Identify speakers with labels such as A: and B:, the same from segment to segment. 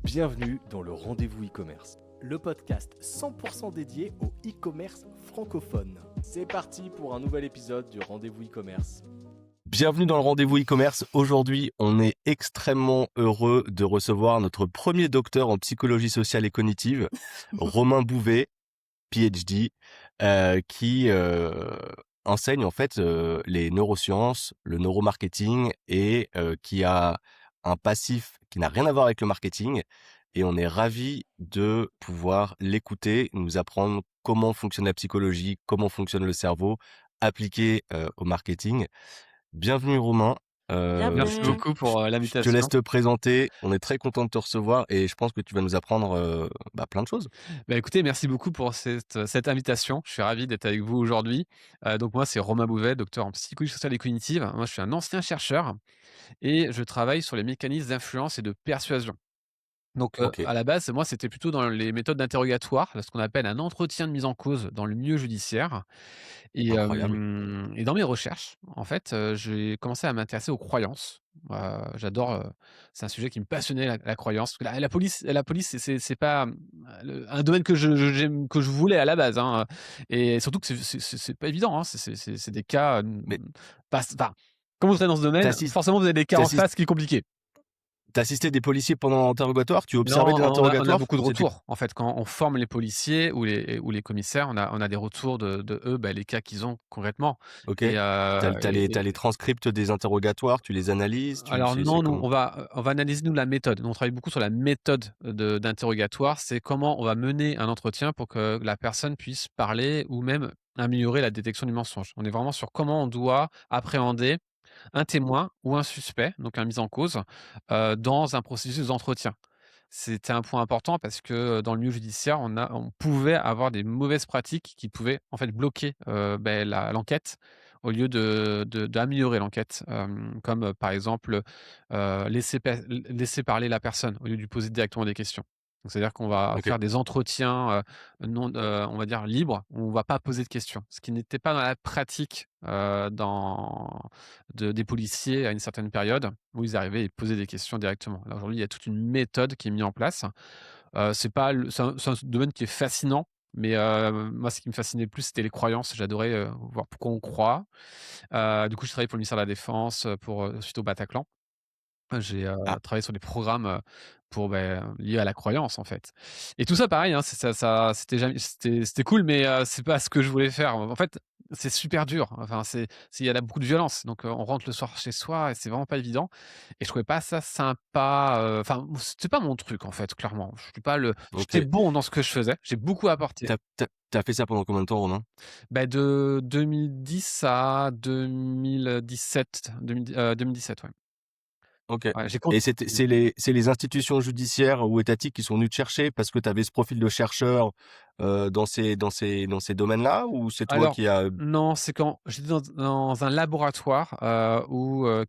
A: Bienvenue dans le Rendez-vous e-commerce, le podcast 100% dédié au e-commerce francophone. C'est parti pour un nouvel épisode du Rendez-vous e-commerce. Bienvenue dans le Rendez-vous e-commerce. Aujourd'hui, on est extrêmement heureux de recevoir notre premier docteur en psychologie sociale et cognitive, Romain Bouvet, PhD, qui enseigne en fait les neurosciences, le neuromarketing et qui a un passif qui n'a rien à voir avec le marketing. Et on est ravis de pouvoir l'écouter, nous apprendre comment fonctionne la psychologie, comment fonctionne le cerveau, appliqué au marketing. Bienvenue Romain.
B: Merci beaucoup pour
A: Je te
B: l'invitation.
A: laisse te présenter. On est très content de te recevoir et je pense que tu vas nous apprendre plein de choses.
B: Écoutez, merci beaucoup pour cette invitation. Je suis ravi d'être avec vous aujourd'hui. Donc moi, c'est Romain Bouvet, docteur en psychologie sociale et cognitive. Moi, je suis un ancien chercheur et je travaille sur les mécanismes d'influence et de persuasion. Donc,
A: Ok,
B: à la base, moi, c'était plutôt dans les méthodes d'interrogatoire, ce qu'on appelle un entretien de mise en cause dans le milieu judiciaire. Et
A: incroyable.
B: et dans mes recherches, en fait, j'ai commencé à m'intéresser aux croyances. J'adore, c'est un sujet qui me passionnait la croyance. Parce que la police, c'est pas, un domaine j'aime que je voulais à la base, hein, et surtout que c'est pas évident, hein. C'est des cas,
A: Mais
B: pas enfin, quand vous serez dans ce domaine,
A: t'assistes,
B: forcément vous avez des cas en
A: t'assistes,
B: face qui est compliqué.
A: t'assistais des policiers pendant l'interrogatoire? Tu
B: Non,
A: observais des
B: on a
A: interrogatoires?
B: beaucoup de
A: C'était
B: retours. En fait, quand on forme les policiers ou les commissaires, on a des retours de eux, les cas qu'ils ont concrètement.
A: ok.
B: Et,
A: T'as les transcripts des interrogatoires, tu les analyses,
B: alors
A: c'est
B: non, nous,
A: comment?
B: on va analyser nous la méthode. Nous, on travaille beaucoup sur la méthode d'interrogatoire. C'est comment on va mener un entretien pour que la personne puisse parler ou même améliorer la détection du mensonge. On est vraiment sur comment on doit appréhender un témoin ou un suspect, donc un mis en cause, dans un processus d'entretien. C'était un point important parce que, dans le milieu judiciaire, on pouvait avoir des mauvaises pratiques qui pouvaient, en fait, bloquer, l'enquête au lieu d'améliorer l'enquête. Comme, par exemple, laisser parler la personne au lieu de lui poser directement des questions. Donc c'est-à-dire qu'on va
A: Ok,
B: faire des entretiens, non, on va dire libres, où on va pas poser de questions. Ce qui n'était pas dans la pratique, des policiers à une certaine période, où ils arrivaient et posaient des questions directement. Là, aujourd'hui, il y a toute une méthode qui est mise en place. C'est pas le c'est un domaine qui est fascinant, mais moi, ce qui me fascinait le plus, c'était les croyances. J'adorais, voir pourquoi on croit. Du coup, je travaillais pour le ministère de la Défense, suite au Bataclan. J'ai,
A: ah,
B: travaillé sur des programmes, pour, liés à la croyance, en fait. Et tout ça pareil, hein, c'est ça c'était cool, mais c'est pas ce que je voulais faire. En fait, c'est super dur. Enfin, il y a là beaucoup de violence, donc on rentre le soir chez soi et c'est vraiment pas évident et je trouvais pas ça sympa, enfin, c'était pas mon truc, en fait, clairement. J'étais
A: ok.
B: bon dans ce que je faisais, j'ai beaucoup apporté.
A: T'as fait ça pendant combien de temps, Romain?
B: De 2010 à 2017, ouais.
A: Ok.
B: Ouais, j'ai
A: Et
B: conti
A: c'est les institutions judiciaires ou étatiques qui sont venues te chercher parce que tu avais ce profil de chercheur dans ces domaines-là, ou c'est toi
B: Alors,
A: qui a...
B: non, c'est quand j'étais dans un laboratoire,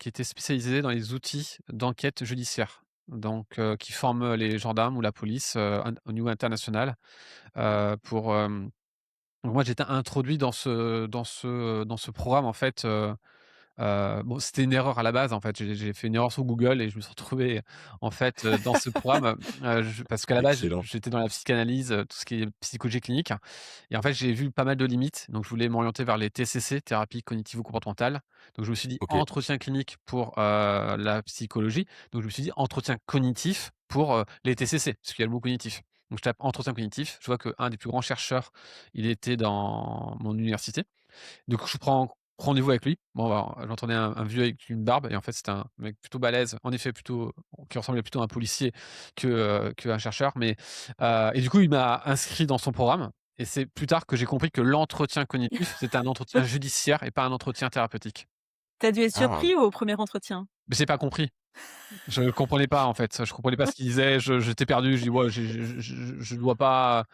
B: qui était spécialisé dans les outils d'enquête judiciaire. Donc, qui forme les gendarmes ou la police, au niveau international, donc moi j'étais introduit dans ce programme en fait. Bon, c'était une erreur à la base, en fait. J'ai fait une erreur sur Google et je me suis retrouvé, en fait, dans ce programme, parce qu'à la base,
A: Excellent.
B: j'étais dans la psychanalyse, tout ce qui est psychologie clinique et en fait, j'ai vu pas mal de limites, donc je voulais m'orienter vers les TCC, thérapie cognitivo-comportementale. Donc je me suis dit:
A: Ok.
B: «Entretien clinique pour, la psychologie», donc je me suis dit: «Entretien cognitif pour, les TCC», parce qu'il y a le mot cognitif. Donc je tape entretien cognitif, je vois qu'un des plus grands chercheurs, il était dans mon université. Du coup, je prends rendez-vous avec lui. Bon, j'entendais un vieux avec une barbe et en fait, c'était un mec plutôt balèze, en effet plutôt qui ressemblait plutôt à un policier qu'un chercheur, mais et du coup, il m'a inscrit dans son programme et c'est plus tard que j'ai compris que l'entretien cognitif, c'était un entretien judiciaire et pas un entretien thérapeutique.
C: Tu as dû être
A: Ah,
C: surpris au premier entretien?
B: Mais j'ai pas compris. Je comprenais pas, en fait, je comprenais pas ce qu'il disait, j'étais perdu, je dis: «Ouais, je dois pas».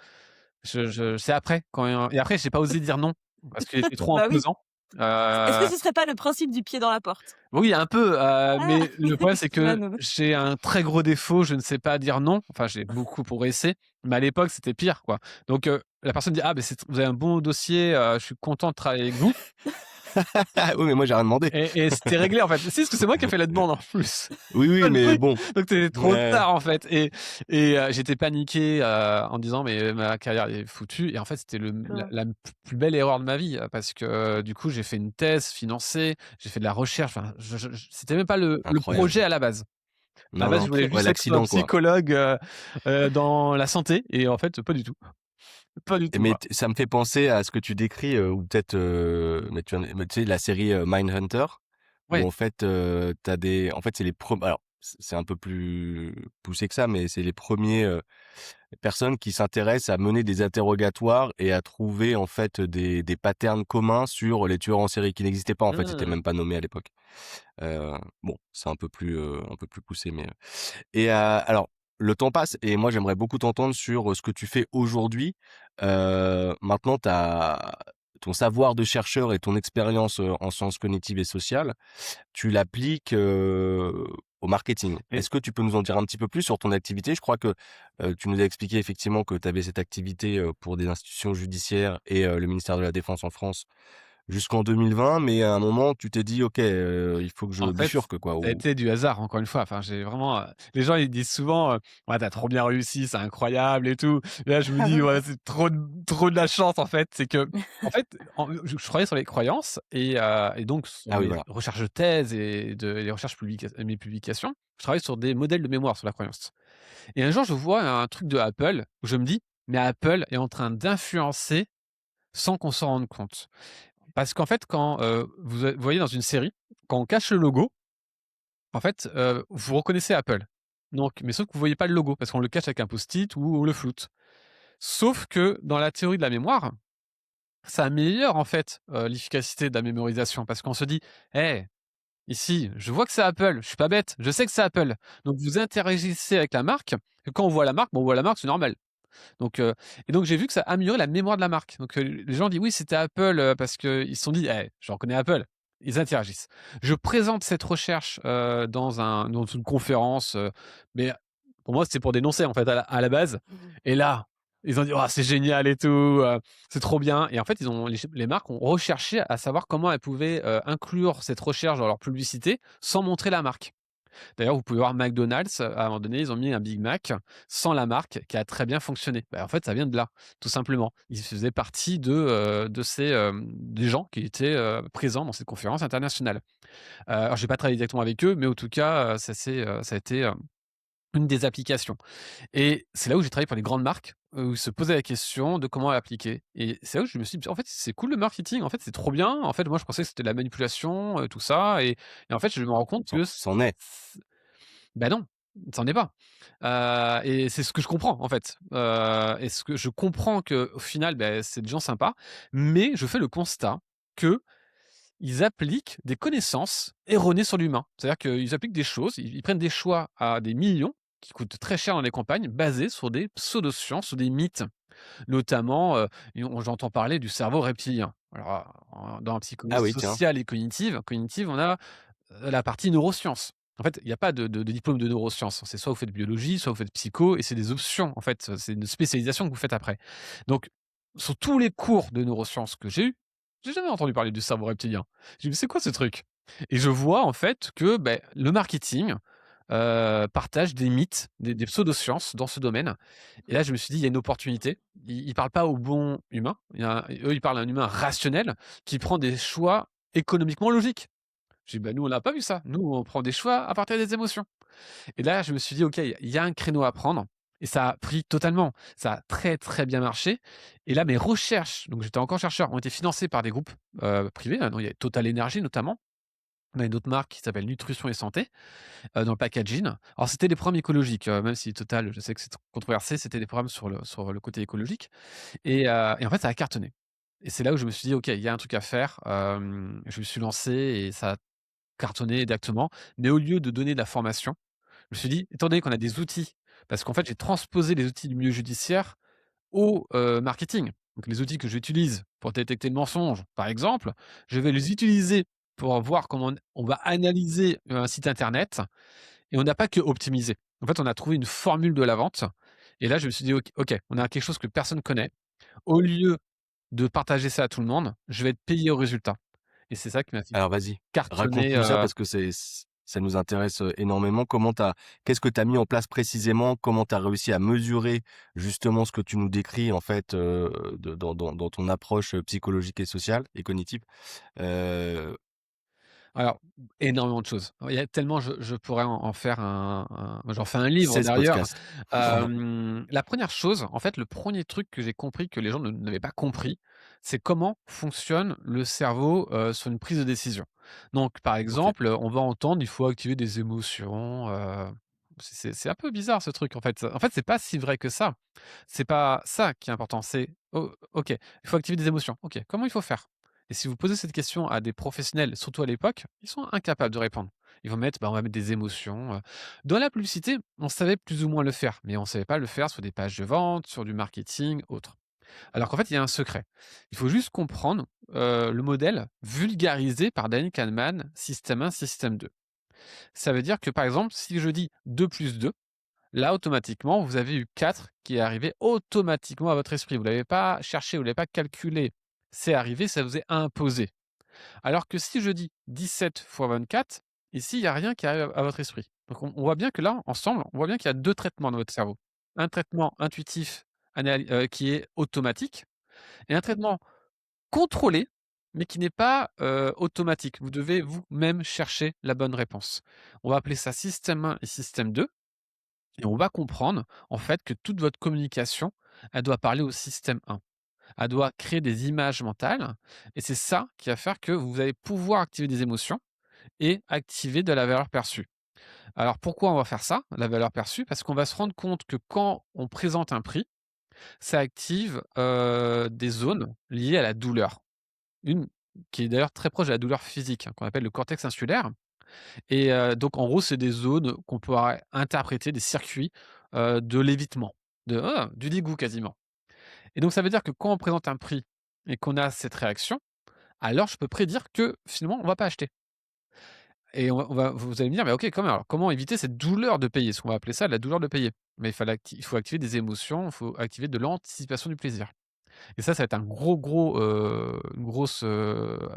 B: C'est après quand et après j'ai pas osé dire non parce qu'il était trop
C: Bah oui.
B: imposant.
C: Est-ce que
B: Heu
C: ce serait pas le principe du pied dans la porte?
B: Oui, un peu,
C: Ah!
B: mais le problème, c'est que
C: Vanne.
B: j'ai un très gros défaut, je ne sais pas dire non. Enfin, j'ai beaucoup progressé, mais à l'époque, c'était pire, quoi. Donc, la personne dit: «Ah, beh, vous avez un bon dossier, je suis content de travailler avec vous».
A: Oui, mais moi, j'ai rien demandé.
B: Et c'était réglé, en fait. Si, parce que c'est moi qui ai fait la demande, en plus.
A: Oui, oui, mais
B: Oui,
A: bon.
B: donc c'était trop
A: Ouais.
B: tard, en fait. J'étais paniqué en disant, mais ma carrière est foutue. Et en fait, c'était
C: D'accord.
B: la plus belle erreur de ma vie parce que du coup, j'ai fait une thèse financée, j'ai fait de la recherche. Enfin, c'était même pas le projet
A: Incroyable.
B: à la base. À la
A: Non,
B: base,
A: non,
B: je voulais
A: ouais,
B: juste être
A: l'accident, quoi.
B: psychologue dans la santé. Et en fait, pas du tout. Pas du tout,
A: Mais
B: quoi.
A: ça me fait penser à ce que tu décris, ou peut-être, mais tu sais la série, Mindhunter, où
B: Ouais.
A: en fait, en fait, c'est les alors c'est un peu plus poussé que ça, mais c'est les premiers personnes qui s'intéressent à mener des interrogatoires et à trouver en fait des patterns communs sur les tueurs en série qui n'existaient pas en fait, ils étaient
B: Mmh.
A: même pas nommés à l'époque. Bon, c'est un peu plus poussé, mais alors le temps passe et moi j'aimerais beaucoup t'entendre sur, ce que tu fais aujourd'hui. Maintenant ton savoir de chercheur et ton expérience, en sciences cognitives et sociales, tu l'appliques, au marketing.
B: Et
A: Est-ce que tu peux nous en dire un petit peu plus sur ton activité? Je crois que, tu nous as expliqué effectivement que tu avais cette activité, pour des institutions judiciaires et le ministère de la Défense en France jusqu'en 2020, mais à un moment tu t'es dit: «OK, il faut que je
B: En fait,
A: bifurque quoi»
B: ça a
A: ou
B: été du hasard encore une fois. Enfin, j'ai vraiment, les gens ils disent souvent, «Ouais, tu trop bien réussi, c'est incroyable et tout». Et là, je me dis: «Ouais, c'est trop de la chance en fait». C'est que en fait, je travaillais sur les croyances et donc sur
A: ah oui
B: mes
A: voilà.
B: recherches de thèse et les recherches mes publications, je travaille sur des modèles de mémoire sur la croyance. Et un jour, je vois un truc de Apple où je me dis: «Mais Apple est en train d'influencer sans qu'on s'en rende compte». Parce qu'en fait, quand, vous voyez dans une série, quand on cache le logo, en fait, vous reconnaissez Apple. Donc mais sauf que vous voyez pas le logo parce qu'on le cache avec un post-it ou on le floute. Sauf que dans la théorie de la mémoire, ça améliore en fait, l'efficacité de la mémorisation parce qu'on se dit: «Eh, ici, je vois que c'est Apple, je suis pas bête, je sais que c'est Apple». Donc vous interagissez avec la marque et quand on voit la marque, bon, on voit la marque, c'est normal. Donc et donc j'ai vu que ça améliorait la mémoire de la marque. Donc les gens disent: «Oui, c'était Apple», parce qu'ils se sont dit: «Eh, je reconnais Apple». Ils interagissent. Je présente cette recherche, dans une conférence, mais pour moi, c'était pour dénoncer, en fait, à la base. Et là, ils ont dit: «Oh, c'est génial et tout, c'est trop bien». Et en fait, les marques ont recherché à savoir comment elles pouvaient, inclure cette recherche dans leur publicité sans montrer la marque. D'ailleurs, vous pouvez voir McDonald's, à un moment donné, ils ont mis un Big Mac sans la marque qui a très bien fonctionné. Bah, en fait, ça vient de là, tout simplement. Ils faisaient partie de ces, des gens qui étaient, présents dans cette conférence internationale. Alors j'ai pas travaillé directement avec eux, mais en tout cas, ça a été, une des applications. Et c'est là où j'ai travaillé pour les grandes marques, où ils se posaient la question de comment l'appliquer. Et c'est là où je me suis dit: «En fait, c'est cool le marketing, en fait, c'est trop bien». En fait, moi, je pensais que c'était de la manipulation, tout ça. Et en fait, je me rends compte que
A: C'en est.
B: ben non, ça en est pas. Et c'est ce que je comprends, en fait. Et ce que je comprends qu'au final, beh, c'est des gens sympas, mais je fais le constat qu'ils appliquent des connaissances erronées sur l'humain. C'est-à-dire qu'ils appliquent des choses, ils prennent des choix à des millions qui coûtent très cher dans les campagnes, basés sur des pseudo-sciences, sur des mythes. Notamment, j'entends parler du cerveau reptilien. Alors, dans la psychologie
A: Ah oui, tiens.
B: sociale et cognitive, on a la partie neurosciences. En fait, il y a pas de diplôme de neurosciences. C'est soit vous faites biologie, soit vous faites psycho et c'est des options, en fait, c'est une spécialisation que vous faites après. Donc sur tous les cours de neurosciences que j'ai jamais entendu parler du cerveau reptilien. J'ai dit: «Mais c'est quoi ce truc?» Et je vois en fait que, beh, le marketing, partage des mythes, des pseudosciences dans ce domaine. Et là, je me suis dit: «Il y a une opportunité». Ils parlent pas au bon humain, eux, ils parlent à un humain rationnel qui prend des choix économiquement logiques. J'ai dit: «Bah, nous, on n'a pas vu ça. Nous, on prend des choix à partir des émotions». Et là, je me suis dit: «OK, il y a un créneau à prendre». Et ça a pris totalement. Ça a très, très bien marché. Et là, mes recherches, donc j'étais encore chercheur, ont été financées par des groupes, privés, hein. Donc il y a Total Energy notamment. On a une autre marque qui s'appelle Nutrition et Santé, dans le packaging. Alors c'était des programmes écologiques, même si Total, je sais que c'est controversé, c'était des programmes sur le côté écologique. Et en fait, ça a cartonné. Et c'est là où je me suis dit: «OK, il y a un truc à faire». Je me suis lancé et ça a cartonné exactement. Mais au lieu de donner de la formation, je me suis dit: «Étant donné qu'on a des outils», parce qu'en fait, j'ai transposé les outils du milieu judiciaire au, marketing. Donc les outils que j'utilise pour détecter le mensonge, par exemple, je vais les utiliser pour voir comment on va analyser un site internet. Et on n'a pas que optimisé. En fait, on a trouvé une formule de la vente. Et là, je me suis dit: «OK, on a quelque chose que personne connaît. Au lieu de partager ça à tout le monde, je vais être payé au résultat». et c'est ça qui m'a fait
A: Alors vas-y,
B: cartonner,
A: raconte-nous ça parce que ça nous intéresse, énormément. Qu'est-ce que tu as mis en place précisément? Comment tu as réussi à mesurer justement ce que tu nous décris en fait, de dans ton approche, psychologique et sociale et cognitive? Heu,
B: alors énormément de choses. Il y a tellement je pourrais en faire moi j'en fais un livre
A: 16
B: d'ailleurs.
A: podcasts.
B: La première chose, en fait, le premier truc que j'ai compris que les gens n'avaient pas compris, c'est comment fonctionne le cerveau, sur une prise de décision. Donc par
A: OK.
B: exemple, on va entendre: «Il faut activer des émotions», c'est un peu bizarre ce truc en fait. En fait, c'est pas si vrai que ça. C'est pas ça qui est important, c'est OK, il faut activer des émotions. OK, comment il faut faire? Et si vous posez cette question à des professionnels, surtout à l'époque, ils sont incapables de répondre. Ils vont mettre, bah, on va mettre des émotions. Dans la publicité, on savait plus ou moins le faire, mais on ne savait pas le faire sur des pages de vente, sur du marketing, autre. Alors qu'en fait, il y a un secret. Il faut juste comprendre le modèle vulgarisé par Daniel Kahneman, système 1, système 2. Ça veut dire que, par exemple, si je dis 2 plus 2, là, automatiquement, vous avez eu 4 qui est arrivé automatiquement à votre esprit. Vous ne l'avez pas cherché, vous ne l'avez pas calculé. C'est arrivé, ça vous est imposé. Alors que si je dis 17 fois 24, ici, il y a rien qui arrive à votre esprit. Donc on voit bien que là, ensemble, on voit bien qu'il y a 2 traitements dans votre cerveau. Un traitement intuitif qui est automatique et un traitement contrôlé, mais qui n'est pas, automatique. Vous devez vous-même chercher la bonne réponse. On va appeler ça système 1 et système 2 et on va comprendre, en fait, que toute votre communication, elle doit parler au système 1. Elle doit créer des images mentales et c'est ça qui va faire que vous allez pouvoir activer des émotions et activer de la valeur perçue. Alors pourquoi on va faire ça, la valeur perçue? Parce qu'on va se rendre compte que quand on présente un prix, ça active, des zones liées à la douleur. Une qui est d'ailleurs très proche de la douleur physique, hein, qu'on appelle le cortex insulaire et donc en gros, c'est des zones qu'on pourrait interpréter, des circuits, de l'évitement, du dégoût quasiment. Et donc ça veut dire que quand on présente un prix et qu'on a cette réaction, alors je peux prédire que finalement on va pas acheter. Et vous allez me dire: «Mais OK, comment éviter cette douleur de payer?» Ce qu'on va appeler ça la douleur de payer. Mais il faut activer des émotions, il faut activer de l'anticipation du plaisir. Et ça va être un une grosse,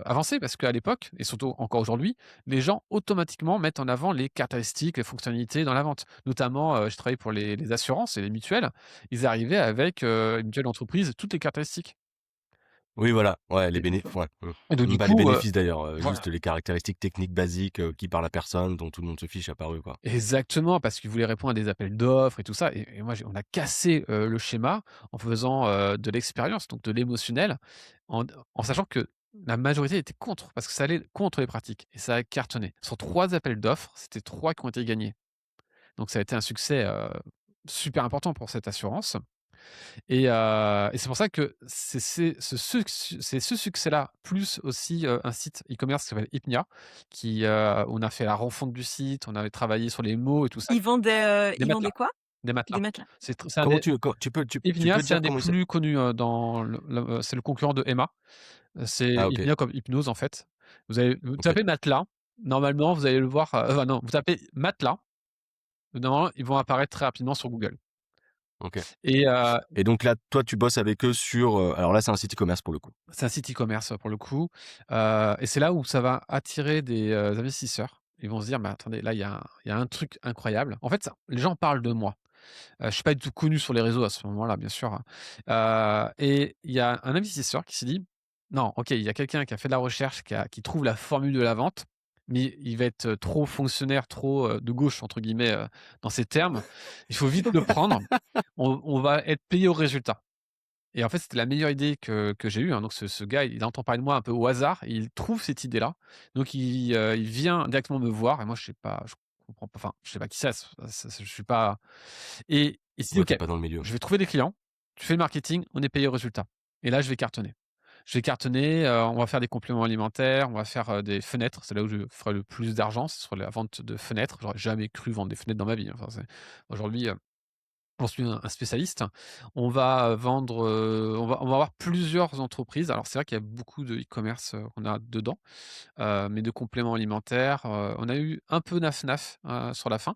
B: avancée parce qu'à l'époque et surtout encore aujourd'hui, les gens automatiquement mettent en avant les caractéristiques, les fonctionnalités dans la vente. Notamment, je travaille pour les assurances et les mutuelles. Ils arrivaient avec, une mutuelle d'entreprise, toutes les caractéristiques.
A: Oui, voilà, ouais,
B: Et
A: ouais,
B: donc du
A: même pas les
B: coup,
A: bénéfices d'ailleurs, juste
B: voilà.
A: les caractéristiques techniques basiques, qui parlent à personne, dont tout le monde se fiche à part eux, quoi.
B: Exactement, parce qu'ils voulaient répondre à des appels d'offres et tout ça et moi on a cassé, le schéma en faisant, de l'expérience, donc de l'émotionnel, en sachant que la majorité était contre, parce que ça allait contre les pratiques et ça a cartonné. Sur 3 appels d'offres, c'était 3 qui ont été gagnés. Donc ça a été un succès, super important pour cette assurance et c'est pour ça que c'est ce succès-là, plus aussi, un site e-commerce qui s'appelle Hypnia, on a fait la refonte du site, on avait travaillé sur les mots et tout ça. Des
C: Ils
B: matelas,
C: vendaient quoi?
B: des
C: Des
B: matelas.
C: matelas.
B: C'est un
A: Comment
B: des
A: tu co tu
B: Hypnia,
A: peux
B: c'est un
A: dire
B: des
A: comment il s'appelle?
B: plus connus, dans c'est le concurrent de Emma. C'est
A: Ah OK,
B: Hypnia comme hypnose, en fait. Vous
A: OK,
B: tapez matelas, normalement vous allez le voir, enfin non, vous tapez matelas, normalement ils vont apparaître très rapidement sur Google
A: OK.
B: et
A: Et donc là, toi, tu bosses avec eux sur, alors là, c'est un site e-commerce pour le coup?
B: c'est un site e-commerce, pour le coup, et c'est là où ça va attirer des, investisseurs. Ils vont se dire: «Mais attendez, là, il y a un truc incroyable». En fait, ça les gens parlent de moi. Je suis pas du tout connu sur les réseaux à ce moment-là, bien sûr, hein, et il y a un investisseur qui s'est dit: «Non, OK, il y a quelqu'un qui a fait de la recherche, qui trouve la formule de la vente, mais il va être, trop fonctionnaire, trop, «de gauche» entre guillemets, dans ses termes. Il faut vite le prendre. On va être payé au résultat». Et en fait, c'était la meilleure idée que j'ai eue, hein. Donc ce gars, il entend parler de moi un peu au hasard, et il trouve cette idée-là. Donc il vient directement me voir et moi je comprends pas, enfin, je sais pas qui c'est, je suis pas et il s'est dit:
A: Ouais, tu
B: «OK,
A: es pas dans le milieu.
B: je vais trouver des clients, tu fais le marketing, on est payé au résultat et là je vais cartonner». Je vais cartonner, on va faire des compléments alimentaires, on va faire, des fenêtres, c'est là où je ferai le plus d'argent, c'est sur la vente de fenêtres. J'aurais jamais cru vendre des fenêtres dans ma vie, hein. Enfin, c'est aujourd'hui, j'en suis un spécialiste. On va vendre, on va avoir plusieurs entreprises. Alors c'est vrai qu'il y a beaucoup de e-commerce, qu'on a dedans, mais de compléments alimentaires, on a eu un peu Naf Naf, sur la fin,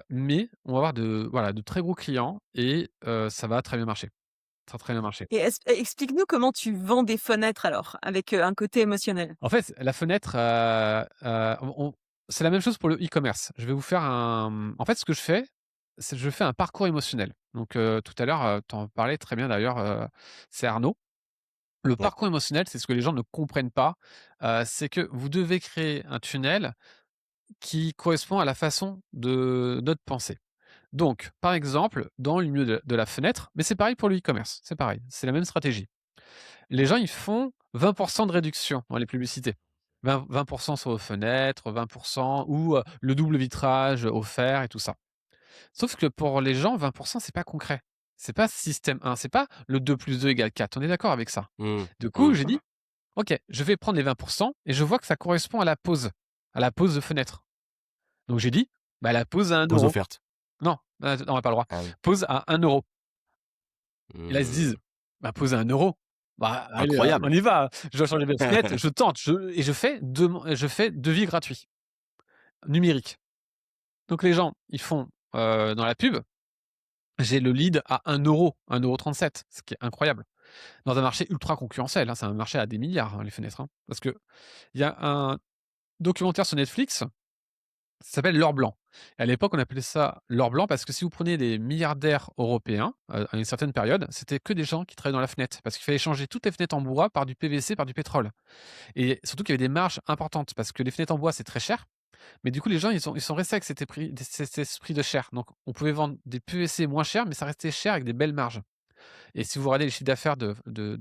B: mais on va avoir de très gros clients et ça va très bien marcher. très, très bien marché.
C: Et explique-nous comment tu vends des fenêtres alors, avec, un côté émotionnel?
B: En fait, la fenêtre, on c'est la même chose pour le e-commerce. Je vais vous faire en fait, ce que je fais, c'est que je fais un parcours émotionnel. Donc, tout à l'heure, tu en parlais très bien d'ailleurs, c'est Arnaud. Le
A: Ouais.
B: parcours émotionnel, c'est ce que les gens ne comprennent pas, c'est que vous devez créer un tunnel qui correspond à la façon de notre pensée. Donc, par exemple, dans le milieu de la fenêtre, mais c'est pareil pour le e-commerce, c'est pareil, c'est la même stratégie. Les gens, ils font 20 de réduction dans les publicités. 20 sur vos fenêtres, 20 ou le double vitrage offert et tout ça. Sauf que pour les gens, 20 c'est pas concret. C'est pas système 1, c'est pas le 2 plus 2 égale 4. On est d'accord avec ça?
A: Mmh.
B: Du coup,
A: Mmh.
B: j'ai dit: «OK, je vais prendre les 20 et je vois que ça correspond à la pause de fenêtre». Donc j'ai dit: «Bah, la pause à un
A: Aux
B: euro.
A: offertes.
B: Non, non, on n'a pas le droit.
A: Ah oui.
B: Pause à 1 €. Et là, ils se
A: Mmh.
B: disent: «Bah, pause à 1 €. Bah, allez, on
A: Incroyable!
B: y va, je dois changer de fenêtre, je tente, je fais devis gratuit, numérique». Donc les gens, ils font, dans la pub, j'ai le lead à 1 €, 1,37 €, ce qui est incroyable. Dans un marché ultra concurrentiel, hein, c'est un marché à des milliards, hein, les fenêtres, hein. Parce qu'il y a un documentaire sur Netflix, ça s'appelle L'or blanc. Et à l'époque, on appelait ça l'or blanc parce que si vous prenez des milliardaires européens, à une certaine période, c'était que des gens qui travaillaient dans la fenêtre. Parce qu'il fallait changer toutes les fenêtres en bois par du PVC, par du pétrole. Et surtout qu'il y avait des marges importantes parce que les fenêtres en bois, c'est très cher. Mais du coup, les gens, ils sont restés avec cet esprit de cher. Donc, on pouvait vendre des PVC moins chers, mais ça restait cher avec des belles marges. Et si vous regardez les chiffres d'affaires de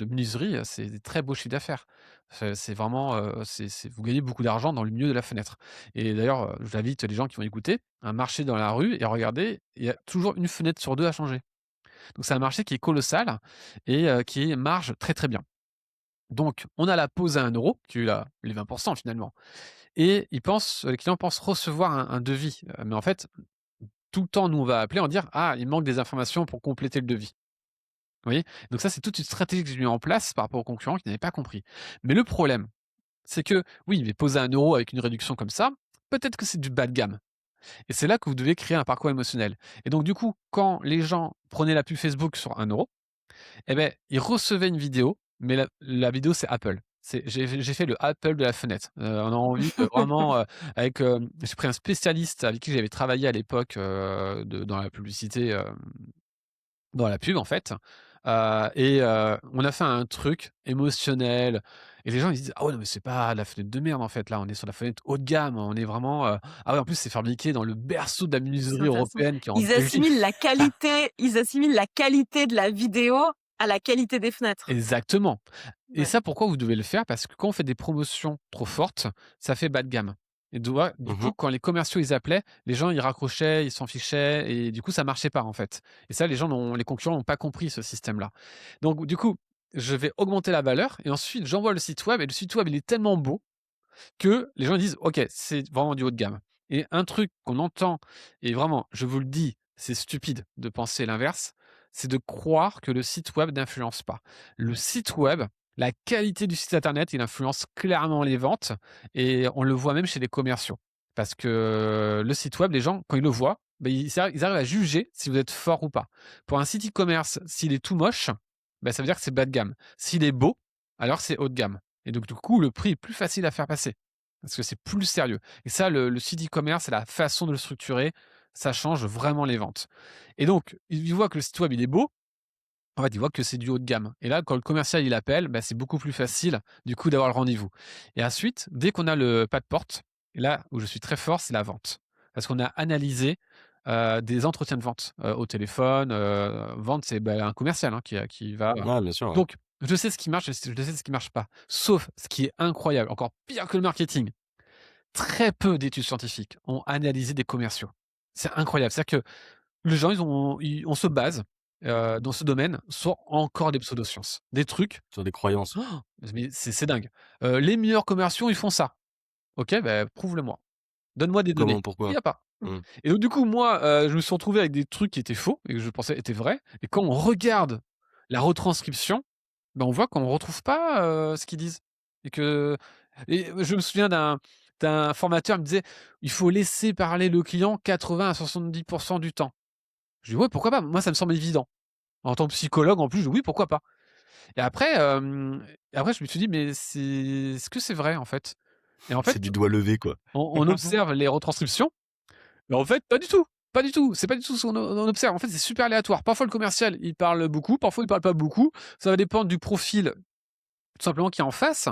B: menuiserie, c'est des très beaux chiffres d'affaires. C'est vraiment, vous gagnez beaucoup d'argent dans le milieu de la fenêtre. Et d'ailleurs, j'invite les gens qui vont écouter à marcher dans la rue et regarder, il y a toujours une fenêtre sur 2 à changer. Donc c'est un marché qui est colossal et qui marche très, très bien. Donc on a la pause à 1 €, qui est les 20 finalement, et les clients pensent recevoir un devis, mais en fait, tout le temps, nous, on va appeler, on va dire: «Ah, il manque des informations pour compléter le devis». Vous voyez? Donc ça, c'est toute une stratégie que j'ai mis en place par rapport aux concurrents qui n'avaient pas compris. Mais le problème, c'est que oui, mais poser 1 € avec une réduction comme ça, peut-être que c'est du bas de gamme. Et c'est là que vous devez créer un parcours émotionnel. Et donc du coup, quand les gens prenaient la pub Facebook sur 1 €, eh ben, ils recevaient une vidéo, mais la vidéo, c'est Apple. J'ai fait le Apple de la fenêtre. On a envie de vraiment, j'ai pris un spécialiste avec qui j'avais travaillé à l'époque, dans la publicité, dans la pub en fait, on a fait un truc émotionnel et les gens ils se disent: «Ah ouais, non mais c'est pas la fenêtre de merde en fait, là on est sur la fenêtre haut de gamme, on est vraiment, ah ouais en plus c'est fabriqué dans le berceau de la
C: C'est
B: menuiserie
C: intéressant.
B: européenne qui est en Belgique».
C: Ils assimilent la qualité de la vidéo à la qualité des fenêtres.
B: Exactement. Et
C: Ouais.
B: ça, pourquoi vous devez le faire? Parce que quand on fait des promotions trop fortes, ça fait bas de gamme. Et du
A: Mmh.
B: coup, quand les commerciaux, ils appelaient, les gens, ils raccrochaient, ils s'en fichaient et du coup, ça marchait pas, en fait. Et ça, les concurrents n'ont pas compris ce système-là. Donc du coup, je vais augmenter la valeur et ensuite, j'envoie le site web et le site web, il est tellement beau que les gens disent: «OK, c'est vraiment du haut de gamme». Et un truc qu'on entend et vraiment, je vous le dis, c'est stupide de penser l'inverse, c'est de croire que le site web n'influence pas. Le site web, la qualité du site internet, il influence clairement les ventes et on le voit même chez les commerciaux. Parce que le site web, les gens, quand ils le voient, ils arrivent à juger si vous êtes fort ou pas. Pour un site e-commerce, s'il est tout moche, ça veut dire que c'est bas de gamme. S'il est beau, alors c'est haut de gamme. Et donc, du coup, le prix est plus facile à faire passer parce que c'est plus sérieux. Et ça, le site e-commerce et la façon de le structurer, ça change vraiment les ventes. Et donc, ils voient que le site web, il est beau. En fait, ils voient que c'est du haut de gamme. Et là, quand le commercial, il appelle, c'est beaucoup plus facile, du coup, d'avoir le rendez-vous. Et ensuite, dès qu'on a le pas de porte, et là où je suis très fort, c'est la vente. Parce qu'on a analysé des entretiens de vente au téléphone. Vente, c'est un commercial hein, qui va.
A: Ouais, bien sûr, ouais.
B: Donc, je sais ce qui marche, je sais ce qui marche pas. Sauf ce qui est incroyable, encore pire que le marketing, très peu d'études scientifiques ont analysé des commerciaux. C'est incroyable. C'est-à-dire que les gens, on se base, dans ce domaine sur encore des pseudosciences. Des trucs,
A: Sur des croyances.
B: mais c'est dingue. Les meilleurs commerciaux, ils font ça. OK, prouve-le-moi. Donne-moi des données.
A: Comment?
B: Il y
A: Pourquoi?
B: a pas.
A: Mmh.
B: Et donc du coup, moi, je me suis retrouvé avec des trucs qui étaient faux et que je pensais étaient vrais et quand on regarde la retranscription, on voit qu'on retrouve pas, ce qu'ils disent et que et je me souviens d'un formateur, il me disait: «Il faut laisser parler le client 80 à 70 du temps». Je dis: «Ouais, pourquoi pas? Moi, ça me semble évident». En tant que psychologue, en plus, je dis: «Oui, pourquoi pas?» Et après je me suis dit: «Mais est-ce que c'est vrai, en fait?» Et en fait,
A: C'est du doigt levé, quoi.
B: on observe les retranscriptions, mais en fait, pas du tout, pas du tout. C'est pas du tout ce qu'on observe. En fait, c'est super aléatoire. Parfois, le commercial, il parle beaucoup, parfois, il parle pas beaucoup. Ça va dépendre du profil, tout simplement, qui est en face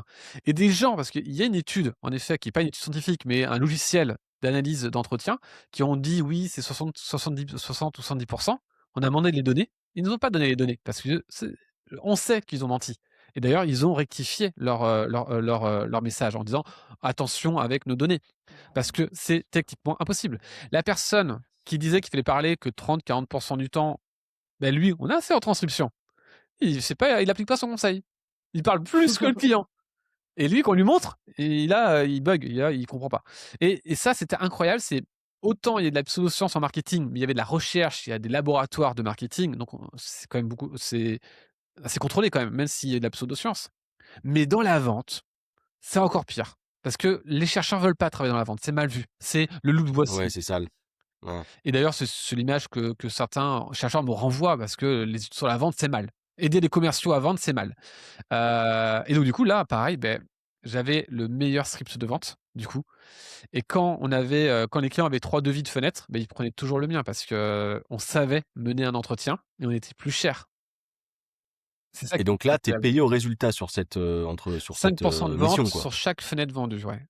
B: et des gens, parce qu'il y a une étude, en effet, qui est pas une étude scientifique, mais un logiciel d'analyse d'entretien, qui ont dit: «Oui, c'est 60 ou 70». On a demandé les données. Ils nous ont pas donné les données parce que on sait qu'ils ont menti et d'ailleurs, ils ont rectifié leur message en disant: «Attention avec nos données». Parce que c'est techniquement impossible. La personne qui disait qu'il fallait parler que 30-40 du temps, ben lui, on a fait en transcription. Il applique pas son conseil. Il parle plus que le client. Et lui, qu'on lui montre, et là, il bug, il comprend pas. Et ça, c'était incroyable. C'est autant il y a de la pseudo-science en marketing, mais il y avait de la recherche, il y a des laboratoires de marketing, donc c'est quand même beaucoup, c'est assez contrôlé quand même s'il y a de la pseudo-science. Mais dans la vente, c'est encore pire. Parce que les chercheurs veulent pas travailler dans la vente, c'est mal vu. C'est le loup de Wall
A: Ouais,
B: Street.
A: c'est sale. Ouais.
B: Et d'ailleurs, c'est l'image que certains chercheurs me renvoient parce que les études sur la vente, c'est mal. Aider les commerciaux à vendre, c'est mal. Et donc du coup, là, pareil, j'avais le meilleur script de vente, du coup. Et quand les clients avaient 3 devis de fenêtre, ils prenaient toujours le mien parce qu'on savait mener un entretien et on était plus cher. C'est ça
A: Et
B: qui
A: donc
B: est
A: là, tu es
B: incroyable.
A: payé au résultat sur cette,
B: 5 de vente
A: mission, quoi.
B: sur chaque fenêtre vendue, ouais.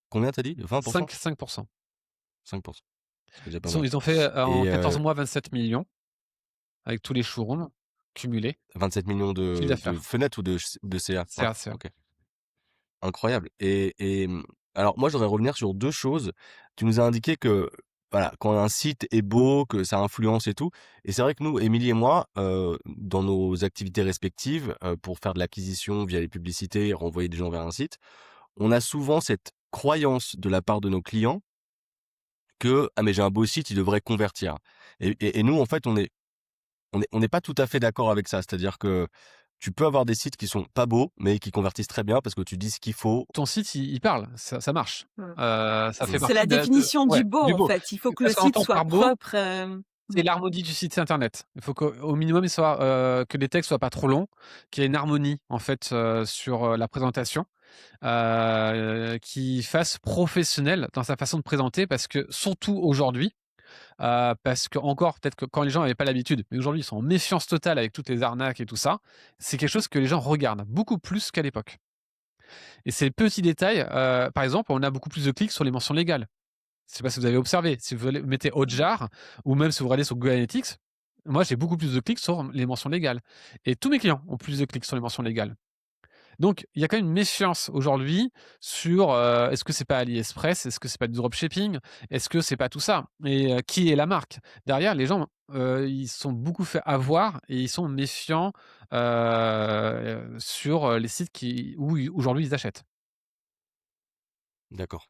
A: Combien tu as dit? 20%?
B: 5
A: 5%. C'est déjà pas mal.
B: Ils ont fait, en
A: Et
B: 14 mois 27 millions avec tous les showrooms cumulés.
A: 27 millions
B: Chiffre
A: de
B: d'affaires.
A: fenêtres ou de CA? Ouais,
B: CA, CA.
A: OK. Incroyable. Alors moi, je voudrais revenir sur 2 choses. Tu nous as indiqué que, voilà, quand un site est beau, que ça influence et tout, et c'est vrai que nous, Émilie et moi, dans nos activités respectives, pour faire de l'acquisition via les publicités, renvoyer des gens vers un site, on a souvent cette croyance de la part de nos clients que: «Ah mais j'ai un beau site, il devrait convertir». Et nous, en fait, on n'est pas tout à fait d'accord avec ça. C'est-à-dire que tu peux avoir des sites qui sont pas beaux, mais qui convertissent très bien parce que tu dis ce qu'il faut.
B: Ton site, il parle, ça marche.
C: Mmh.
B: Ça fait
C: C'est
A: Mmh.
C: la
B: partie de
C: définition
B: ouais,
C: du beau,
B: du
C: en
B: beau.
C: fait. Il faut que le
B: Qu'est-ce qu'on
C: site
B: entend
C: soit
B: par beau?
C: propre,
B: C'est l'harmonie du site internet. Il faut qu'au minimum, il soit, que les textes soient pas trop longs, qu'il y ait une harmonie, en fait, sur, la présentation, qui fasse professionnel dans sa façon de présenter parce que surtout aujourd'hui, parce que encore peut-être que quand les gens avaient pas l'habitude, mais aujourd'hui, ils sont en méfiance totale avec toutes les arnaques et tout ça, c'est quelque chose que les gens regardent beaucoup plus qu'à l'époque. Et ces petits détails, par exemple, on a beaucoup plus de clics sur les mentions légales. Je sais pas si vous avez observé, si vous mettez Hotjar ou même si vous regardez sur Google Analytics, moi j'ai beaucoup plus de clics sur les mentions légales et tous mes clients ont plus de clics sur les mentions légales. Donc il y a quand même une méfiance aujourd'hui sur, est-ce que c'est pas AliExpress? Est-ce que c'est pas du dropshipping? Est-ce que c'est pas tout ça? Et qui est la marque? Derrière les gens, ils sont beaucoup fait avoir et ils sont méfiants, sur, les sites où aujourd'hui ils achètent.
A: D'accord.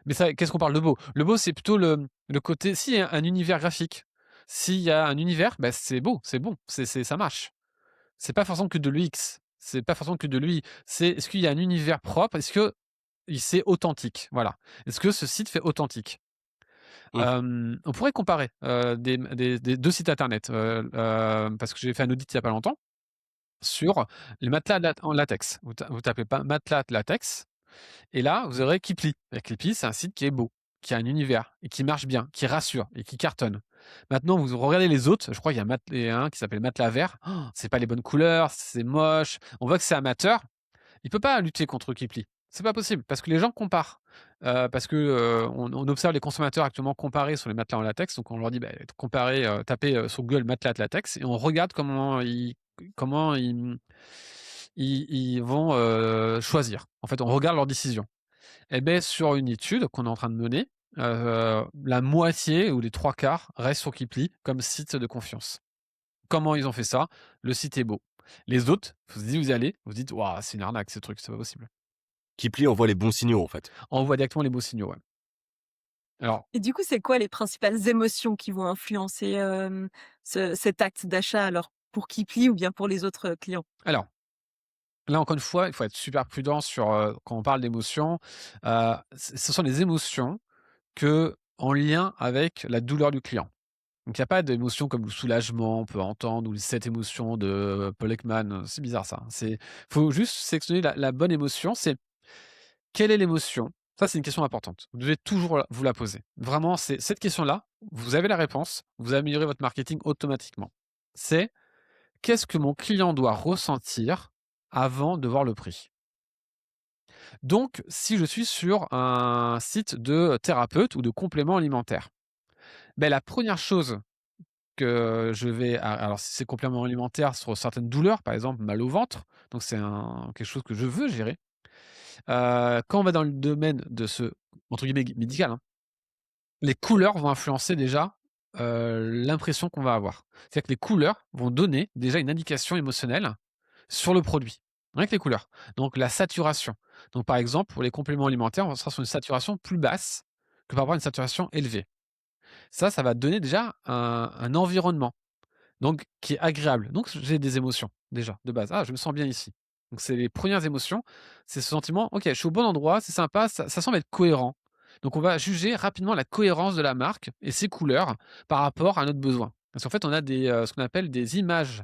B: Mais ça, qu'est-ce qu'on parle de beau? Le beau, c'est plutôt le côté s'il y a un univers graphique, s'il y a un univers, c'est beau, c'est bon, ça marche. C'est pas forcément que de l'UX, c'est pas forcément que de l'UI, c'est est-ce qu'il y a un univers propre? Est-ce que c'est authentique? Voilà. Est-ce que ce site fait authentique?
A: Mmh.
B: On pourrait comparer, des 2 sites internet, parce que j'ai fait un audit il y a pas longtemps sur les matelas en latex. Vous tapez pas matelas latex et là, vous aurez Keeply. Et Keeply, c'est un site qui est beau, qui a un univers et qui marche bien, qui rassure et qui cartonne. Maintenant, vous regardez les autres, je crois qu'il y a un qui s'appelle Matelas Vert. Oh, c'est pas les bonnes couleurs, c'est moche. On voit que c'est amateur. Il peut pas lutter contre Keeply. C'est pas possible parce que les gens comparent. Parce que on observe les consommateurs actuellement comparer sur les matelas en latex. Donc on leur dit, comparez, tapez sur Google matelas de latex et on regarde comment ils vont choisir. En fait, on regarde leurs décisions. Et beh, sur une étude qu'on est en train de mener, la moitié ou les 3/4 restent sur Keeply comme site de confiance. Comment ils ont fait ça? Le site est beau. Les autres, vous y allez, vous dites: «Waouh, c'est une arnaque ce truc, c'est pas possible».
A: Keeply envoie les bons signaux, en fait.
B: On voit directement les beaux signaux, ouais. Alors
C: et du coup, c'est quoi les principales émotions qui vont influencer, cet acte d'achat alors pour Kipli ou bien pour les autres, clients?
B: alors, là encore une fois, il faut être super prudent sur, quand on parle d'émotions, ce sont les émotions que en lien avec la douleur du client. Donc il y a pas d'émotions comme le soulagement, on peut entendre, ou les 7 émotions de Paul Ekman, c'est bizarre ça. Faut juste sélectionner la bonne émotion, c'est quelle est l'émotion? Ça, c'est une question importante. Vous devez toujours vous la poser. Vraiment, c'est cette question-là, vous avez la réponse, vous améliorez votre marketing automatiquement. C'est: «Qu'est-ce que mon client doit ressentir avant de voir le prix?» Donc, si je suis sur un site de thérapeute ou de complément alimentaire, beh, la première chose que je vais alors si c'est complément alimentaire sur certaines douleurs, par exemple mal au ventre, donc c'est quelque chose que je veux gérer. Quand on va dans le domaine de ce, entre guillemets, «médical», hein, les couleurs vont influencer déjà, l'impression qu'on va avoir. C'est-à-dire que les couleurs vont donner déjà une indication émotionnelle sur le produit. Rien que les couleurs. Donc la saturation. Donc par exemple, pour les compléments alimentaires, on sera sur une saturation plus basse que par rapport à une saturation élevée. Ça va donner déjà un environnement, donc qui est agréable. Donc j'ai des émotions déjà de base. «Ah, je me sens bien ici». Donc c'est les premières émotions, c'est ce sentiment: «OK, je suis au bon endroit, c'est sympa, ça semble être cohérent». Donc on va juger rapidement la cohérence de la marque et ses couleurs par rapport à notre besoin. Parce qu'en fait, on a ce qu'on appelle des images,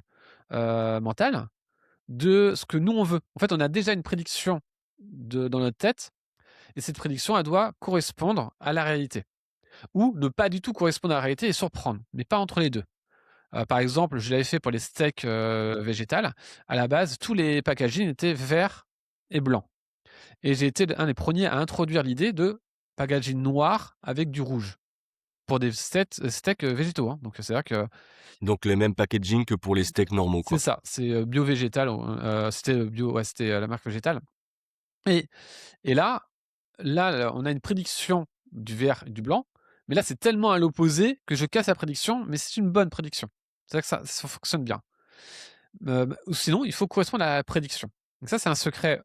B: mentales de ce que nous on veut. En fait, on a déjà une prédiction dans notre tête et cette prédiction, elle doit correspondre à la réalité ou ne pas du tout correspondre à la réalité et surprendre, mais pas entre les 2. Par exemple, je l'avais fait pour les steaks, végétales. À la base, tous les packaging étaient verts et blancs et j'ai été un des premiers à introduire l'idée de packaging noir avec du rouge pour des steaks, végétaux, hein. Donc c'est-à-dire que
A: Donc les mêmes packaging que pour les steaks normaux,
B: c'est
A: quoi.
B: ça, c'est, bio végétal, c'était, bio, ouais, c'était, la marque végétale et là, on a une prédiction du vert et du blanc, mais là, c'est tellement à l'opposé que je casse la prédiction, mais c'est une bonne prédiction. C'est-à-dire que ça fonctionne bien. Ou sinon, il faut correspondre à la prédiction. Donc ça, c'est un secret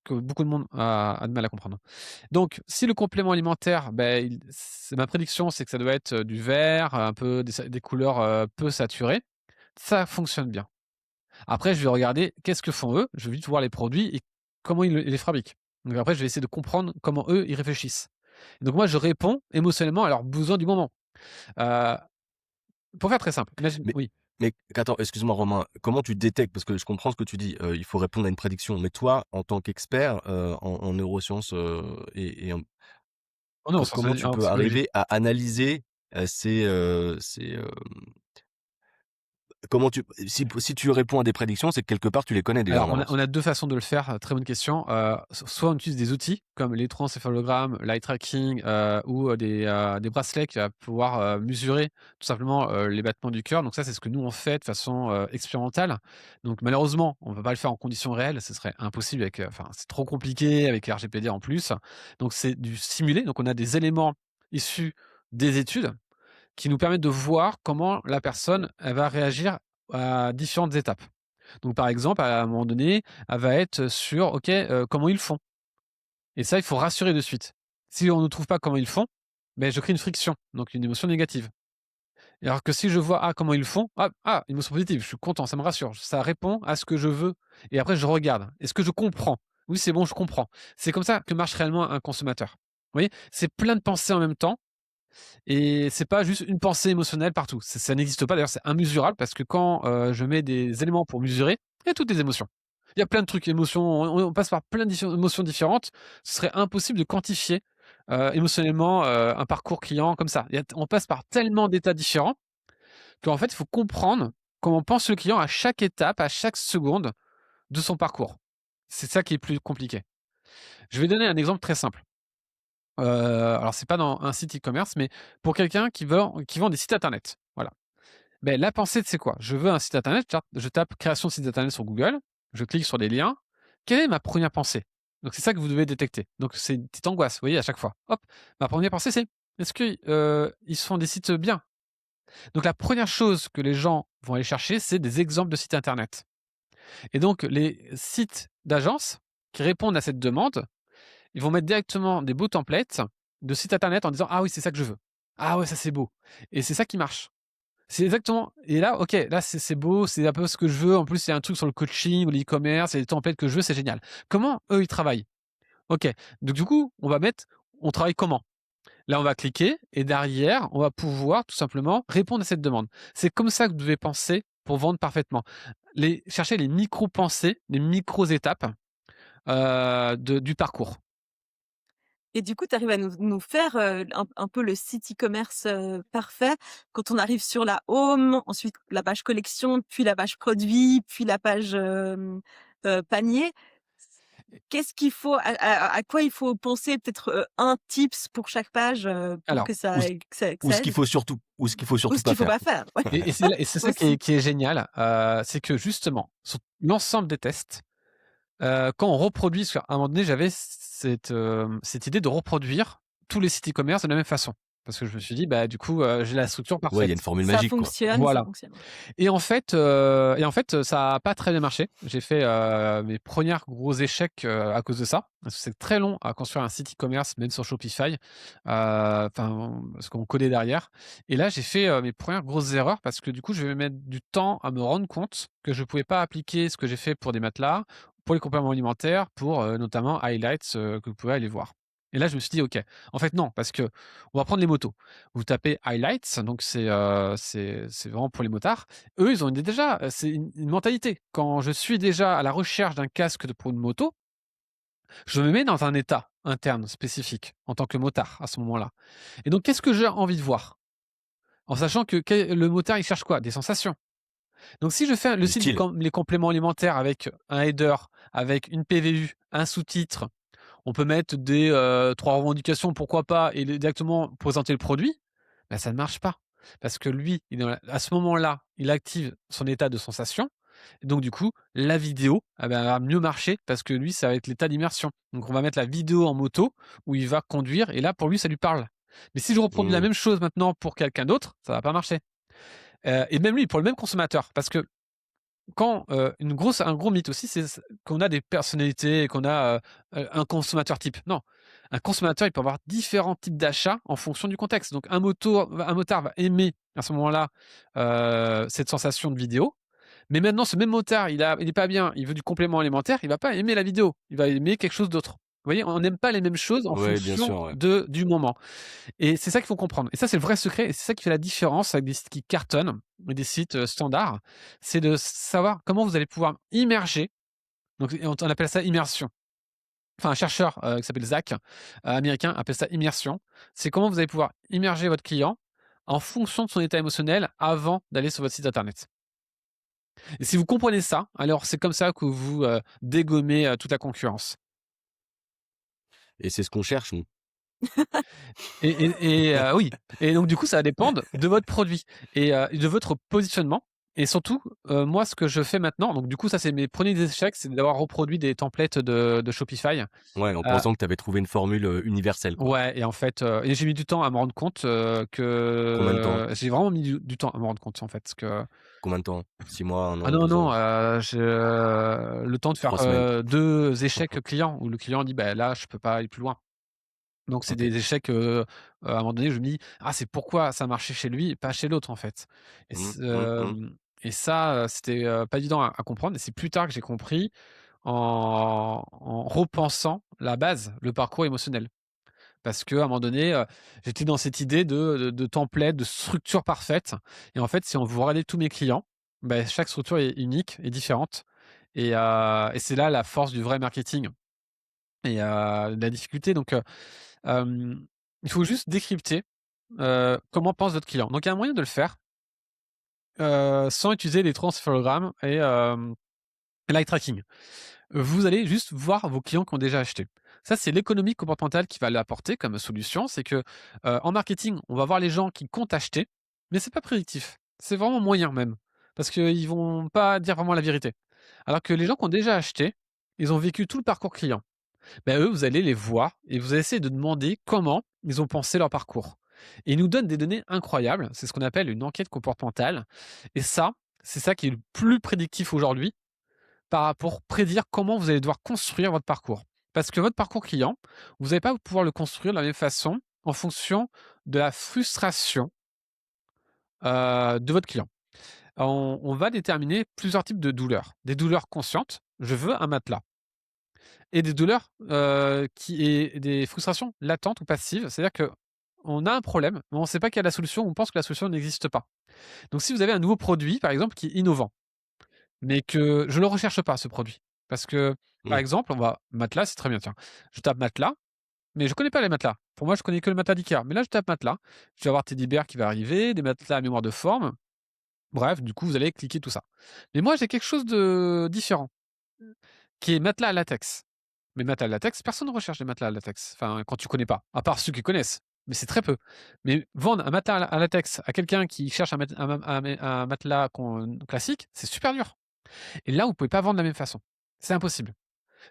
B: que beaucoup de monde a de mal à comprendre. Donc, si le complément alimentaire, ben, c'est ma prédiction, c'est que ça doit être du vert, un peu des couleurs peu saturées, ça fonctionne bien. Après, je vais regarder qu'est-ce que font eux, je vais vite voir les produits et comment ils les fabriquent. Donc après, je vais essayer de comprendre comment eux, ils réfléchissent. Et donc moi, je réponds émotionnellement à leurs besoins du moment. Heu, pour faire très simple, imagine
A: Mais
B: oui.
A: mais attends, excuse-moi Romain, comment tu détectes? Parce que je comprends ce que tu dis, il faut répondre à une prédiction. Mais toi, en tant qu'expert, en neurosciences, et en
B: Oh non,
A: comment tu
B: en
A: peux
B: psychologie.
A: arriver à analyser, comment tu si tu réponds à des prédictions, c'est que quelque part tu les connais déjà
B: Alors,
A: en avance?
B: on a 2 façons de le faire, très bonne question. Soit on utilise des outils comme l'électroencéphalogramme, l'eye tracking, ou des bracelets qui va pouvoir, mesurer tout simplement, les battements du cœur. Donc ça, c'est ce que nous on fait de façon, expérimentale. Donc malheureusement, on ne va pas le faire en conditions réelles, ce serait impossible avec, enfin, c'est trop compliqué avec RGPD en plus. Donc c'est du simulé, donc on a des éléments issus des études qui nous permettent de voir comment la personne, elle va réagir à différentes étapes. Donc par exemple, à un moment donné, elle va être sur: «OK, comment ils font?» Et ça, il faut rassurer de suite. Si on ne trouve pas comment ils font, beh, je crée une friction, donc une émotion négative. Et alors que si je vois: «Ah, comment ils font?» émotion positive, je suis content, ça me rassure, ça répond à ce que je veux et après je regarde. Est-ce que je comprends? Oui, c'est bon, je comprends. C'est comme ça que marche réellement un consommateur. Vous voyez? C'est plein de pensées en même temps et c'est pas juste une pensée émotionnelle partout. Ça n'existe pas, d'ailleurs, c'est immesurable parce que quand, je mets des éléments pour mesurer, il y a toutes les émotions. Il y a plein de trucs, émotions, on passe par plein d'émotions différentes. Ce serait impossible de quantifier, émotionnellement, un parcours client comme ça. On passe par tellement d'états différents qu'en fait, il faut comprendre comment pense le client à chaque étape, à chaque seconde de son parcours. C'est ça qui est plus compliqué. Je vais donner un exemple très simple. Alors c'est pas dans un site e-commerce, mais pour quelqu'un qui vend des sites internet, voilà. Ben la pensée, c'est quoi? Je veux un site internet, je tape création de site internet sur Google, je clique sur des liens. Quelle est ma première pensée? Donc c'est ça que vous devez détecter. Donc c'est une petite angoisse, vous voyez, à chaque fois. Hop, ma première pensée, c'est: «Est-ce que, ils se font des sites bien?» Donc la première chose que les gens vont aller chercher, c'est des exemples de sites internet et donc les sites d'agences qui répondent à cette demande, ils vont mettre directement des beaux templates de sites internet en disant: «Ah oui, c'est ça que je veux. Ah ouais, ça c'est beau» et c'est ça qui marche. C'est exactement et là, OK, là c'est beau, c'est un peu ce que je veux. En plus, il y a un truc sur le coaching ou l'e-commerce, il y a des templates que je veux, c'est génial. Comment eux, ils travaillent? OK, donc du coup, on travaille comment? Là, on va cliquer et derrière, on va pouvoir tout simplement répondre à cette demande. C'est comme ça que vous devez penser pour vendre parfaitement. Chercher les micro-pensées, les micro-étapes du parcours.
C: Et du coup, tu arrives à nous faire, un peu le site e-commerce, parfait. Quand on arrive sur la home, ensuite la page collection, puis la page produit, puis la page, panier. Qu'est-ce qu'il faut à quoi il faut penser? Peut-être, un tips pour chaque page, pour
B: Alors,
C: que
A: Ou
C: ça
A: ce
C: que ça que
A: ou
C: ça
A: ce qu'il
C: aide?
A: faut surtout
C: Ou ce
A: pas
C: qu'il faut
A: faire.
C: pas faire? Ouais,
B: et c'est ça qui
C: aussi.
B: est génial, c'est que justement, sur l'ensemble des tests, quand on reproduit, parce qu'à un moment donné, j'avais cette idée de reproduire tous les sites e-commerce de la même façon. Parce que je me suis dit, bah, du coup, j'ai la structure
A: Ouais, il y a une
B: parfaite.
A: formule magique, quoi.
C: Ça
B: Voilà.
C: fonctionne, ouais.
B: Et en fait, ça a pas très bien marché. J'ai fait, mes premiers gros échecs, à cause de ça. Parce que c'est très long à construire un site e-commerce, même sur Shopify, enfin, parce qu'on codait derrière. Et là, j'ai fait, mes premières grosses erreurs parce que du coup, je vais mettre du temps à me rendre compte que je pouvais pas appliquer ce que j'ai fait pour des matelas, pour les compléments alimentaires, pour, notamment Highlights, que vous pouvez aller voir. Et là, je me suis dit: «OK, en fait non, parce que on va prendre les motos». Vous tapez Highlights, donc c'est vraiment pour les motards. Eux, ils ont déjà, c'est une mentalité. Quand je suis déjà à la recherche d'un casque pour une moto, je me mets dans un état interne spécifique en tant que motard à ce moment-là. Et donc, qu'est-ce que j'ai envie de voir? En sachant que le motard, il cherche quoi? Des sensations. Donc, si je fais le
A: Du
B: site
A: style.
B: les compléments alimentaires avec un header, avec une PVU, un sous-titre, on peut mettre des 3 revendications, pourquoi pas, et directement présenter le produit, bah, ça ne marche pas. Parce que lui, à ce moment-là, il active son état de sensation. Et donc, du coup, la vidéo, ah ben, elle va mieux marcher parce que lui, ça va être l'état d'immersion. Donc, on va mettre la vidéo en moto où il va conduire et là, pour lui, ça lui parle. Mais si je reproduis la
A: Mmh.
B: même chose maintenant pour quelqu'un d'autre, ça va pas marcher. Et même lui, pour le même consommateur, parce que quand, un gros mythe aussi, c'est qu'on a des personnalités et qu'on a, un consommateur type. Non, un consommateur, il peut avoir différents types d'achats en fonction du contexte. Donc un motard va aimer à ce moment-là, cette sensation de vidéo. Mais maintenant, ce même motard, il est pas bien, il veut du complément alimentaire, il va pas aimer la vidéo, il va aimer quelque chose d'autre. Vous voyez? On n'aime pas les mêmes choses en
A: Ouais, bien
B: fonction
A: sûr, ouais.
B: du moment. Et c'est ça qu'il faut comprendre. Et ça, c'est le vrai secret. Et c'est ça qui fait la différence avec des sites qui cartonnent et des sites standards. C'est de savoir comment vous allez pouvoir immerger. Donc, on appelle ça immersion. Enfin, un chercheur qui s'appelle Zach, américain, appelle ça immersion. C'est comment vous allez pouvoir immerger votre client en fonction de son état émotionnel avant d'aller sur votre site internet. Et si vous comprenez ça, alors c'est comme ça que vous dégommez toute la concurrence.
A: Et c'est ce qu'on cherche, nous.
B: Oui, et donc du coup, ça va dépendre de votre produit et de votre positionnement et surtout, moi, ce que je fais maintenant, donc du coup, ça, c'est mes premiers échecs, c'est d'avoir reproduit des templates de Shopify.
A: Ouais, en
B: Heu,
A: pensant que tu avais trouvé une formule, universelle, quoi.
B: ouais, et en fait, et j'ai mis du temps à me rendre compte,
A: Combien de temps?
B: que j'ai vraiment mis du temps à me rendre compte, en fait, que
A: Combien de temps? 6 mois, 1
B: ah
A: an,
B: non,
A: 2
B: non,
A: ans,
B: j'ai, le temps de faire,
A: 3 semaines?
B: 2 échecs clients où le client dit: «Bah, là, je peux pas aller plus loin». Donc c'est
A: OK.
B: des échecs, à un moment donné, je me dis: «Ah, c'est pourquoi ça marchait chez lui et pas chez l'autre, en fait». Et
A: Mmh, mmh, mmh.
B: et ça, c'était, pas évident à comprendre, et c'est plus tard que j'ai compris en repensant la base, le parcours émotionnel. Parce qu'à un moment donné, j'étais dans cette idée de template, de structure parfaite, et en fait, si on vous regardez tous mes clients, bah, chaque structure est unique et différente, et c'est là la force du vrai marketing et la difficulté. Donc Hem, il faut juste décrypter, comment pense votre client. Donc il y a un moyen de le faire, sans utiliser les transferogrammes et l'eye tracking. Vous allez juste voir vos clients qui ont déjà acheté. Ça, c'est l'économie comportementale qui va l'apporter comme solution. C'est que, en marketing, on va voir les gens qui comptent acheter, mais c'est pas prédictif. C'est vraiment moyen même, parce qu'ils vont pas dire vraiment la vérité. Alors que les gens qui ont déjà acheté, ils ont vécu tout le parcours client. Ben eux, vous allez les voir et vous allez essayer de demander comment ils ont pensé leur parcours. Et ils nous donnent des données incroyables, c'est ce qu'on appelle une enquête comportementale. Et ça, c'est ça qui est le plus prédictif aujourd'hui pour prédire comment vous allez devoir construire votre parcours. Parce que votre parcours client, vous n'allez pas pouvoir le construire de la même façon en fonction de la frustration de votre client. On va déterminer plusieurs types de douleurs. Des douleurs conscientes, je veux un matelas. Et des douleurs, et des frustrations latentes ou passives. C'est-à-dire que on a un problème, mais on ne sait pas quelle est la solution, on pense que la solution n'existe pas. Donc si vous avez un nouveau produit, par exemple, qui est innovant, mais que je ne le recherche pas, ce produit. Parce que, par
A: Mmh.
B: exemple, matelas, c'est très bien, tiens. Je tape matelas, mais je connais pas les matelas. Pour moi, je connais que le matelas d'IKEA. Mais là, je tape matelas. Je vais avoir Teddy Bear qui va arriver, des matelas à mémoire de forme. Bref, du coup, vous allez cliquer tout ça. Mais moi, j'ai quelque chose de différent, qui est matelas à latex. Mais matelas à latex, personne ne recherche des matelas à latex. Enfin, quand tu connais pas, à part ceux qui connaissent. Mais c'est très peu. Mais vendre un matelas à latex à quelqu'un qui cherche un matelas classique, c'est super dur. Et là, vous pouvez pas vendre de la même façon. C'est impossible.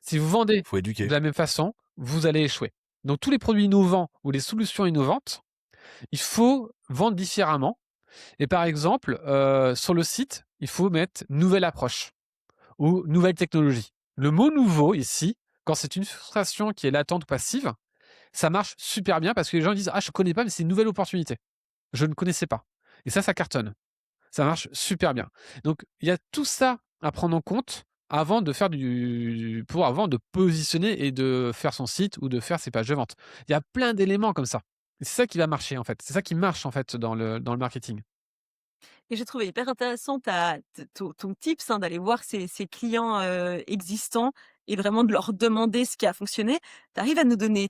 B: Si vous vendez
A: Faut
B: de
A: éduquer.
B: la même façon, vous allez échouer. Donc tous les produits innovants ou les solutions innovantes, il faut vendre différemment. Et par exemple, sur le site, il faut mettre nouvelle approche ou nouvelle technologie. Le mot nouveau ici, quand c'est une frustration qui est latente ou passive, ça marche super bien parce que les gens disent: «Ah, je connais pas, mais c'est une nouvelle opportunité. Je ne connaissais pas». Et ça cartonne. Ça marche super bien. Donc il y a tout ça à prendre en compte avant de positionner et de faire son site ou de faire ses pages de vente. Il y a plein d'éléments comme ça. Et c'est ça qui va marcher en fait. C'est ça qui marche en fait dans le marketing.
C: Et j'ai trouvé hyper intéressant ton tips, hein, d'aller voir ces clients, existants et vraiment de leur demander ce qui a fonctionné. Tu arrives à nous donner,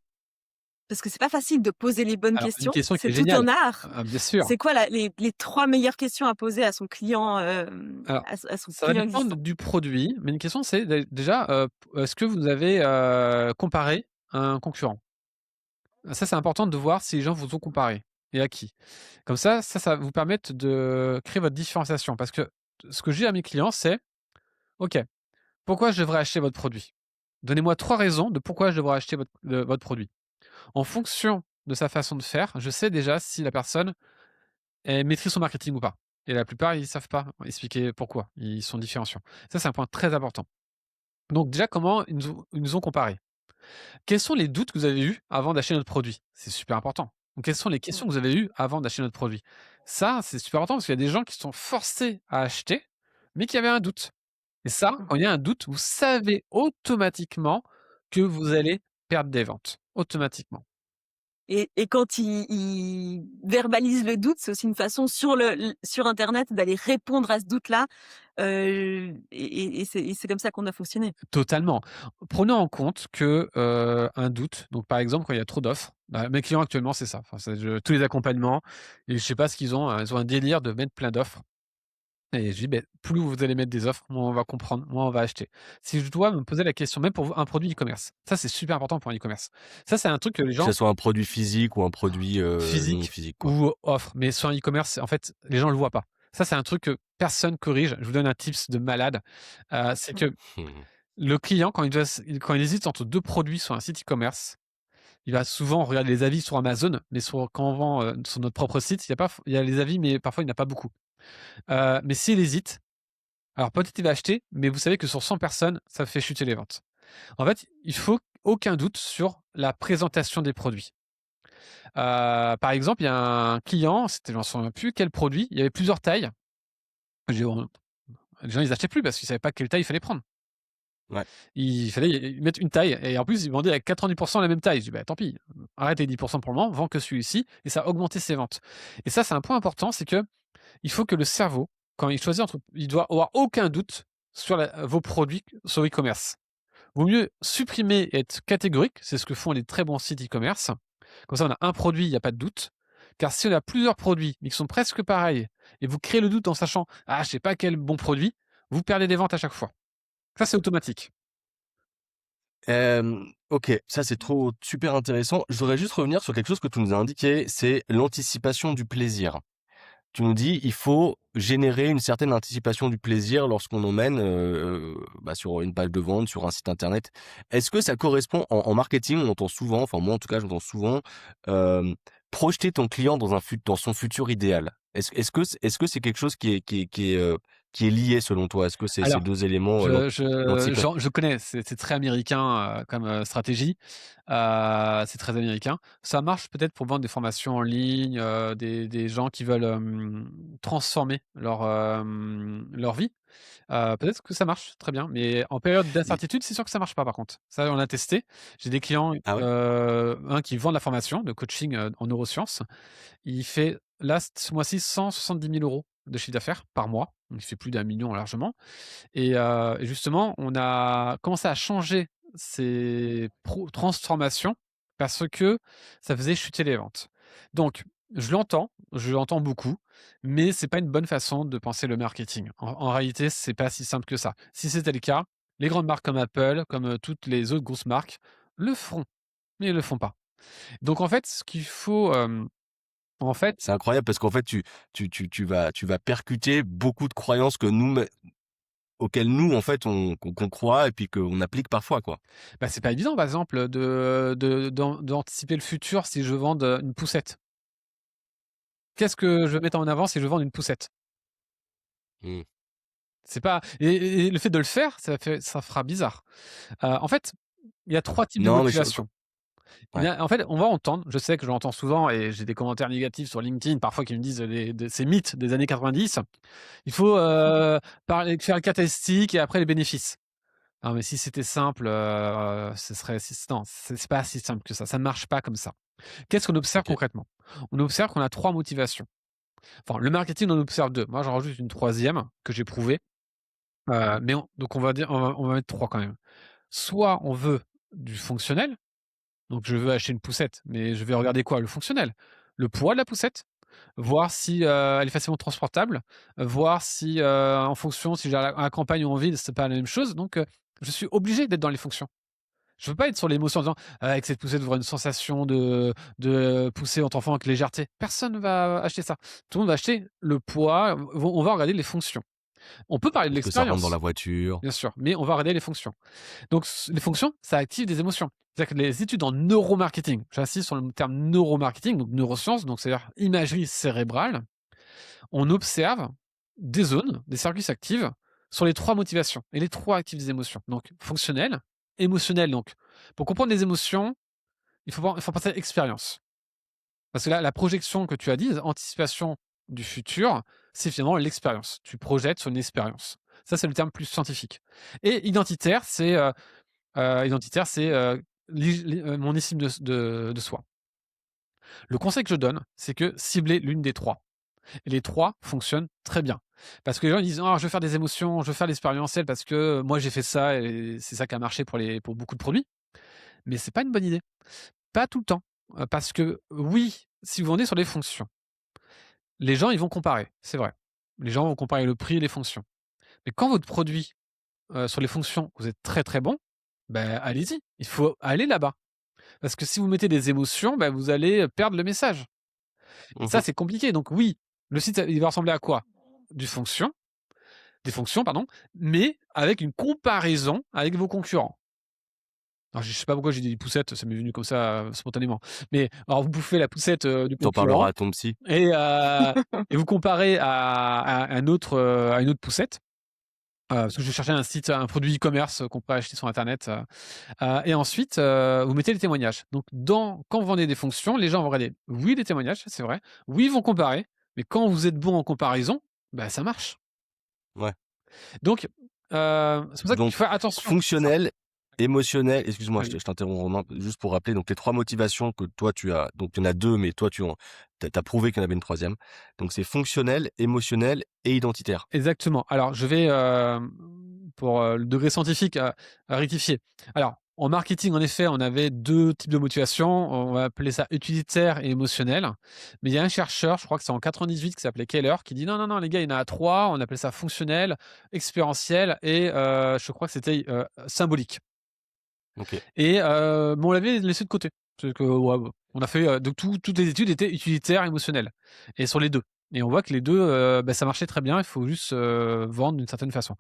C: parce que c'est pas facile de poser les bonnes
B: Alors une
C: questions,
B: question qui
C: c'est
B: est
C: tout un
B: géniale.
C: art.
B: Ah, bien sûr.
C: C'est quoi les 3 meilleures questions à poser à son client,
B: Alors
C: à son
B: ça va
C: client
B: dépendre
C: existant?
B: du produit, mais une question c'est déjà, est-ce que vous avez, comparé un concurrent? Ça, c'est important de voir si les gens vous ont comparé et à qui. Comme ça va vous permettre de créer votre différenciation parce que ce que je dis à mes clients, c'est: «OK, pourquoi je devrais acheter votre produit? Donnez-moi 3 raisons de pourquoi je devrais acheter votre produit». En fonction de sa façon de faire, je sais déjà si la personne, elle maîtrise son marketing ou pas et la plupart, ils savent pas expliquer pourquoi, ils sont différenciants. Ça, c'est un point très important. Donc déjà, comment ils nous ont comparés? Quels sont les doutes que vous avez eus avant d'acheter notre produit? C'est super important. Donc quelles sont les
C: Mmh.
B: questions que vous avez eues avant d'acheter notre produit? Ça, c'est super important parce qu'il y a des gens qui sont forcés à acheter, mais qui avaient un doute. Et ça,
C: Mmh.
B: quand il y a un doute, vous savez automatiquement que vous allez perdre des ventes. Automatiquement.
C: Et quand il verbalise le doute, c'est aussi une façon sur internet d'aller répondre à ce doute-là, et c'est comme ça qu'on a fonctionné.
B: Totalement. Prenons en compte que, un doute, donc par exemple, quand il y a trop d'offres, bah, mes clients actuellement, c'est ça. Enfin, tous les accompagnements et je sais pas ce qu'ils ont, ils ont un délire de mettre plein d'offres et je dis: «Beh, plus vous allez mettre des offres, moins on va comprendre, moins on va acheter». Si je dois me poser la question, même pour un produit e-commerce, ça, c'est super important pour un e-commerce. Ça, c'est un truc que les
A: Que
B: gens
A: ça soit un produit physique ou un produit, non
B: physiques
A: physique, quoi.
B: ou offres, mais sur un e-commerce, en fait, les gens le voient pas. Ça, c'est un truc que personne corrige. Je vous donne un tips de malade, c'est
C: Mmh.
B: que le client, quand il hésite entre 2 produits sur un site e-commerce, il va souvent regarder les avis sur Amazon, mais quand on vend, sur notre propre site, il y a les avis, mais parfois il n'y en a pas beaucoup. Mais s'il hésite, alors peut-être il va acheter, mais vous savez que sur 100 personnes, ça fait chuter les ventes. En fait, il faut aucun doute sur la présentation des produits. Par exemple, il y a un client, je ne me souviens plus quel produit, il y avait plusieurs tailles. J'ai Les gens ils achetaient plus parce qu'ils savaient pas quelle taille il fallait prendre.
A: Ouais.
B: Il fallait y mettre une taille et en plus, ils vendaient avec 90% la même taille. Je dis: «Bah, tant pis, arrête les 10% pour le moment, vends que celui-ci» et ça a augmenté ses ventes. Et ça, c'est un point important, c'est que il faut que le cerveau, quand il choisit il doit avoir aucun doute sur vos produits sur e-commerce. Vaut mieux supprimer et être catégorique, c'est ce que font les très bons sites e-commerce. Comme ça, on a un produit, il y a pas de doute. Car si on a plusieurs produits, mais qui sont presque pareils et vous créez le doute en sachant: «Ah, je sais pas quel bon produit», vous perdez des ventes à chaque fois. Ça, c'est automatique.
A: OK, ça c'est trop super intéressant. Je voudrais juste revenir sur quelque chose que tu nous as indiqué, c'est l'anticipation du plaisir. Tu nous dis: «Il faut générer une certaine anticipation du plaisir lorsqu'on emmène, bah, sur une page de vente, sur un site internet». Est-ce que ça correspond en marketing, on entend souvent, enfin moi en tout cas j'entends souvent, hem, projeter ton client dans son futur idéal. Est-ce que c'est quelque chose qui est lié selon toi? Est-ce que c'est ces
B: Alors,
A: 2 éléments, l'anticipation?
B: je connais, c'est très américain, comme, stratégie. C'est très américain. Ça marche peut-être pour vendre des formations en ligne, des gens qui veulent, transformer leur vie. Peut-être que ça marche très bien, mais en période
A: Et
B: d'incertitude, c'est sûr que ça marche pas par contre. Ça, on l'a testé. J'ai des clients,
A: ah ouais?
B: un qui vend de la formation de coaching, en neurosciences. Il fait là, ce mois-ci, 170 000 € de chiffre d'affaires par mois. Donc il fait plus d'1 million largement et justement, on a commencé à changer ces transformations parce que ça faisait chuter les ventes. Donc je l'entends beaucoup, mais c'est pas une bonne façon de penser le marketing. En réalité, c'est pas si simple que ça. Si c'était le cas, les grandes marques comme Apple, comme, toutes les autres grosses marques le feront, mais ils le font pas. Donc en fait, ce qu'il faut, en fait,
A: C'est incroyable parce qu'en fait, tu vas percuter beaucoup de croyances que auxquelles nous, en fait, qu'on croit et puis qu'on applique parfois, quoi.
B: bah, c'est pas évident, par exemple, d'anticiper le futur si je vends une poussette. Qu'est-ce que je vais mettre en avant si je vends une poussette?
A: Mmh.
B: C'est pas et le fait de le faire, ça fera bizarre. En fait, il y a 3 types de
A: Non, mais je
B: motivation. Il y
A: ouais.
B: a en fait, on va entendre, je sais que je l'entends souvent et j'ai des commentaires négatifs sur LinkedIn parfois qui me disent ces mythes des années 90. Il faut, faire le catalytique et après les bénéfices. Non, mais si c'était simple, ce serait si non, c'est pas si simple que ça ne marche pas comme ça. Qu'est-ce qu'on observe
A: OK.
B: concrètement? On observe qu'on a 3 motivations. Enfin, le marketing, on en observe 2. Moi, j'en rajoute une troisième que j'ai prouvée, mais on va dire on va mettre 3 quand même. Soit on veut du fonctionnel, donc je veux acheter une poussette, mais je vais regarder quoi? Le fonctionnel. Le poids de la poussette, voir si, elle est facilement transportable, voir si, en fonction si j'ai à la campagne ou en ville, c'est pas la même chose, donc je suis obligé d'être dans les fonctions. Je veux pas être sur l'émotion en disant: «Ah, avec cette poussette, vous aurez une sensation de pousser votre enfant avec légèreté». Personne ne va acheter ça. Tout le monde va acheter le poids, on va regarder les fonctions. On peut parler de
A: Est-ce que ça rentre dans la
B: l'expérience,
A: voiture?
B: bien sûr, mais on va regarder les fonctions. Donc les fonctions, ça active des émotions. C'est-à-dire que les études en neuromarketing, j'insiste sur le terme neuromarketing, donc neurosciences, donc c'est-à-dire imagerie cérébrale, on observe des zones, des circuits actifs sur les 3 motivations et les 3 activent des émotions. Donc fonctionnel, émotionnel, donc pour comprendre les émotions, il faut penser à expérience. Parce que là, la projection que tu as dit, anticipation du futur, c'est finalement l'expérience. Tu projettes sur une expérience. Ça, c'est le terme plus scientifique. Et identitaire, c'est, mon estime de soi. Le conseil que je donne, c'est que cibler l'une des 3. Et les 3 fonctionnent très bien. Parce que les gens ils disent: «Ah, je veux faire des émotions, je veux faire l'expérientiel parce que moi j'ai fait ça et c'est ça qui a marché pour beaucoup de produits». Mais c'est pas une bonne idée. Pas tout le temps. Parce que oui, si vous vendez sur les fonctions, les gens ils vont comparer, c'est vrai. Les gens vont comparer le prix et les fonctions. Mais quand votre produit, sur les fonctions, vous êtes très, très bon, ben allez-y, il faut aller là-bas. Parce que si vous mettez des émotions, bah, vous allez perdre le message et ça,
A: Mmh.
B: c'est compliqué. Donc oui, le site, il va ressembler à quoi? Du fonction Des fonctions, pardon, mais avec une comparaison avec vos concurrents. Alors je sais pas pourquoi j'ai dit poussette, ça m'est venu comme ça, spontanément. Mais alors vous bouffez la poussette, du
A: Tu parleras
B: concurrent
A: à ton psy.
B: et et vous comparez à une autre poussette, parce que je cherchais un produit e-commerce qu'on peut acheter sur internet, et ensuite, vous mettez les témoignages. Donc quand vous vendez des fonctions, les gens vont regarder, oui, les témoignages, c'est vrai. Oui, ils vont comparer, mais quand vous êtes bon en comparaison, bah, ça marche.
A: Ouais.
B: Donc c'est pour ça qu'il
A: Donc
B: faut faire attention à ça.
A: fonctionnel, émotionnel, excuse-moi,
B: Oui,
A: je t'interromps Romain, juste pour rappeler donc les 3 motivations que toi tu as donc il y en a 2 mais toi tu as prouvé qu'il y en avait une troisième. Donc c'est fonctionnel, émotionnel et identitaire.
B: exactement. Alors je vais, pour, le degré scientifique, rectifier. Alors en marketing, en effet, on avait 2 types de motivation. On va appeler ça utilitaire et émotionnel. Mais il y a un chercheur, je crois que c'est en 98, qui s'appelait Keller, qui dit: «Non, non, non, les gars, il y en a 3. On appelle ça fonctionnel, expérientiel et je crois que c'était, symbolique».
A: OK.
B: Et mais on l'avait laissé de côté. C'est que ouais, bah, on a fait, donc toutes les études étaient utilitaires, émotionnelles et sur les 2. Et on voit que les 2, bah, ça marchait très bien, il faut juste, vendre d'une certaine façon.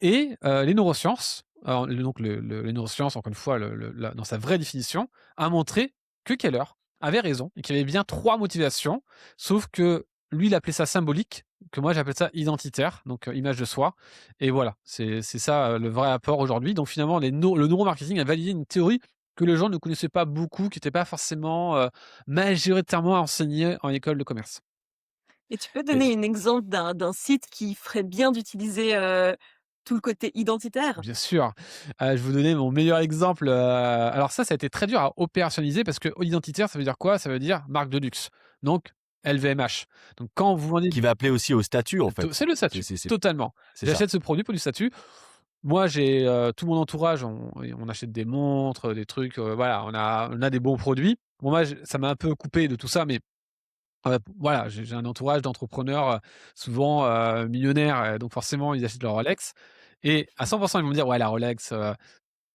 B: Et les neurosciences, alors donc les neurosciences, encore une fois, dans sa vraie définition, a montré que Keller avait raison et qu'il y avait bien 3 motivations, sauf que lui, il appelait ça symbolique, que moi j'appelle ça identitaire, donc image de soi. Et voilà, c'est ça le vrai apport aujourd'hui. Donc finalement, le neuromarketing a validé une théorie que les gens ne connaissaient pas beaucoup, qui n'était pas forcément majoritairement enseignée en école de commerce.
C: Et tu peux
A: Et
C: donner un exemple d'un site qui ferait bien d'utiliser, tout le côté identitaire?
B: Bien sûr, je vais vous donner mon meilleur exemple, alors ça a été très dur à opérationnaliser parce que identitaire, ça veut dire quoi? Ça veut dire marque de luxe, donc LVMH. Donc quand vous vendez
A: qui va appeler aussi au statut, en
B: to
A: fait.
B: c'est le
A: C'est
B: statut,
A: c'est c'est
B: totalement.
A: c'est ça.
B: J'achète ce produit pour du statut. Moi, j'ai, tout mon entourage, on achète des montres, des trucs, voilà, on a des bons produits. Bon moi, ça m'a un peu coupé de tout ça, mais voilà, j'ai un entourage d'entrepreneurs, souvent, millionnaires, donc forcément ils achètent leur Rolex et à 100 ils vont me dire: «Ouais, la Rolex,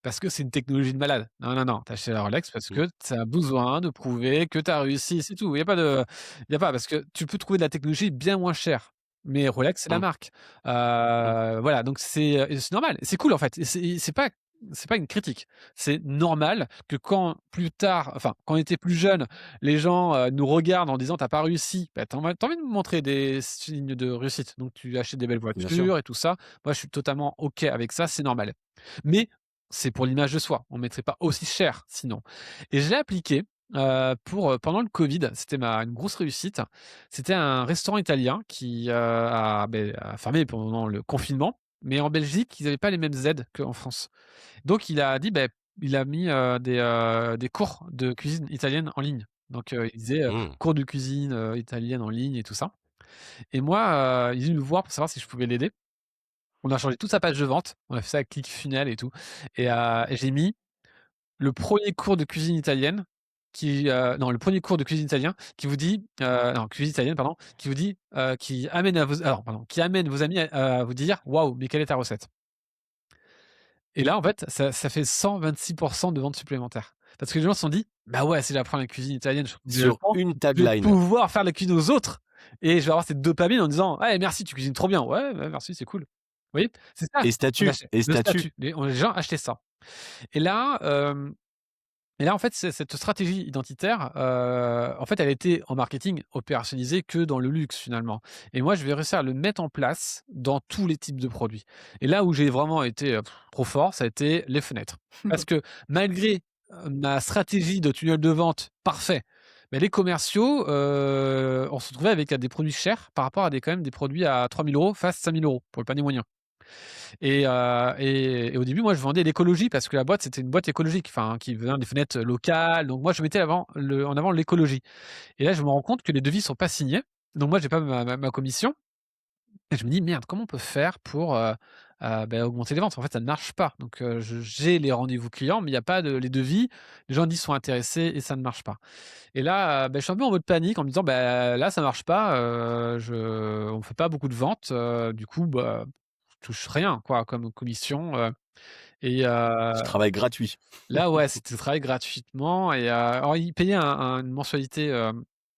B: parce que c'est une technologie de malade». Non, non, non, tu achètes la Rolex parce
A: Mmh.
B: que tu as besoin de prouver que tu as réussi, c'est tout. Il y a pas parce que tu peux trouver de la technologie bien moins chère, mais Rolex, c'est la
A: Mmh.
B: marque.
A: Mmh.
B: Voilà, donc c'est normal, c'est cool en fait et c'est pas une critique. C'est normal que quand plus tard, enfin, quand on était plus jeunes, les gens, nous regardent en disant: «Tu as pas réussi», bah, tu envie de montrer des signes de réussite, donc tu achètes des belles
A: Bien sûr.
B: voitures et tout ça. Moi, je suis totalement OK avec ça, c'est normal. Mais c'est pour l'image de soi, on mettrait pas aussi cher sinon. Et je l'ai appliqué, pendant le covid, c'était ma une grosse réussite. C'était un restaurant italien qui, a fermé pendant le confinement, mais en Belgique, ils avaient pas les mêmes aides qu'en France. Donc il a dit, il a mis, des cours de cuisine italienne en ligne. Donc il disait,
A: Mmh.
B: cours de cuisine, italienne en ligne et tout ça. Et moi, il est venu me voir pour savoir si je pouvais l'aider. On a changé toute sa page de vente, on a fait ça avec ClickFunnels et tout et j'ai mis le premier cours de cuisine italienne non, le premier cours de cuisine italien qui vous dit, non, cuisine italienne pardon, qui vous dit, qui amène vos amis à vous dire: «Waouh, mais quelle est ta recette?» Et là, en fait, ça fait 126 de ventes supplémentaires. Parce que les gens se sont dit: «Bah ouais, si j'apprends la cuisine italienne, je trouve le
A: Sur
B: temps,
A: une
B: je vais
A: tagline.
B: pouvoir faire la cuisine aux autres et je vais avoir cette dopamine en disant: "Ouais, merci, tu cuisines trop bien". Ouais, ouais, merci, c'est cool». Vous voyez? C'est ça
A: Et
B: qu'on
A: statut,
B: achète,
A: et
B: le
A: statut.
B: statut. Les gens achetaient ça. Et là, en fait, cette stratégie identitaire, en fait, elle était en marketing opérationnalisée que dans le luxe finalement. Et moi, je vais réussir à le mettre en place dans tous les types de produits. Et là où j'ai vraiment été, trop fort, ça a été les fenêtres. Parce que malgré, ma stratégie de tunnel de vente parfait, les commerciaux, on se retrouvait avec, des produits chers par rapport à quand même des produits à 3 000 € face 5 000 € pour le panier moyen. Et au début, moi, je vendais l'écologie parce que la boîte, c'était une boîte écologique, enfin, qui vend des fenêtres locales. Donc moi, je mettais en avant l'écologie. Et là, je me rends compte que les devis sont pas signés. Donc moi, j'ai pas ma commission. Et je me dis: «Merde, comment on peut faire pour, augmenter les ventes?» En fait, ça ne marche pas. Donc j'ai les rendez-vous clients, mais il y a pas de les devis. Les gens disent: «Sont intéressés» et ça ne marche pas. Et là, je suis un peu en mode panique en me disant: là, ça marche pas, on fait pas beaucoup de ventes, du coup, je touche rien quoi comme commission, et
A: Du travail gratuit.
B: là, ouais, c'était travaillé gratuitement alors ils payaient une mensualité,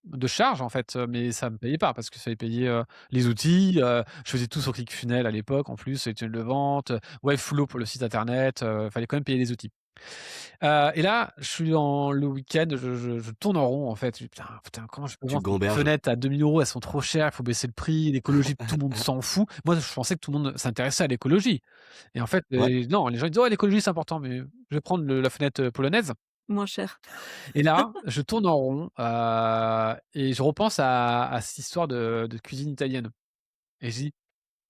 B: de charge en fait, mais ça me payait pas parce qu'il fallait payer, les outils, je faisais tout sur ClickFunnels à l'époque en plus, les tunnels de vente, Webflow pour le site internet, fallait quand même payer les outils. Et là, je suis dans le week-end, je tourne en rond en fait. Je dis: «Putain, comment je peux
A: Tu
B: vendre ces
A: gamberges.
B: fenêtres à 2 000 €? Elles sont trop chères, il faut baisser le prix, l'écologie, tout le monde s'en fout». Moi, je pensais que tout le monde s'intéressait à l'écologie et en fait,
A: Ouais.
B: non, les gens ils disent: «Ouais, l'écologie, c'est important, mais je vais prendre la fenêtre, polonaise».
C: Moins cher.
B: Et là, je tourne en rond, et je repense à cette histoire de cuisine italienne et je dis: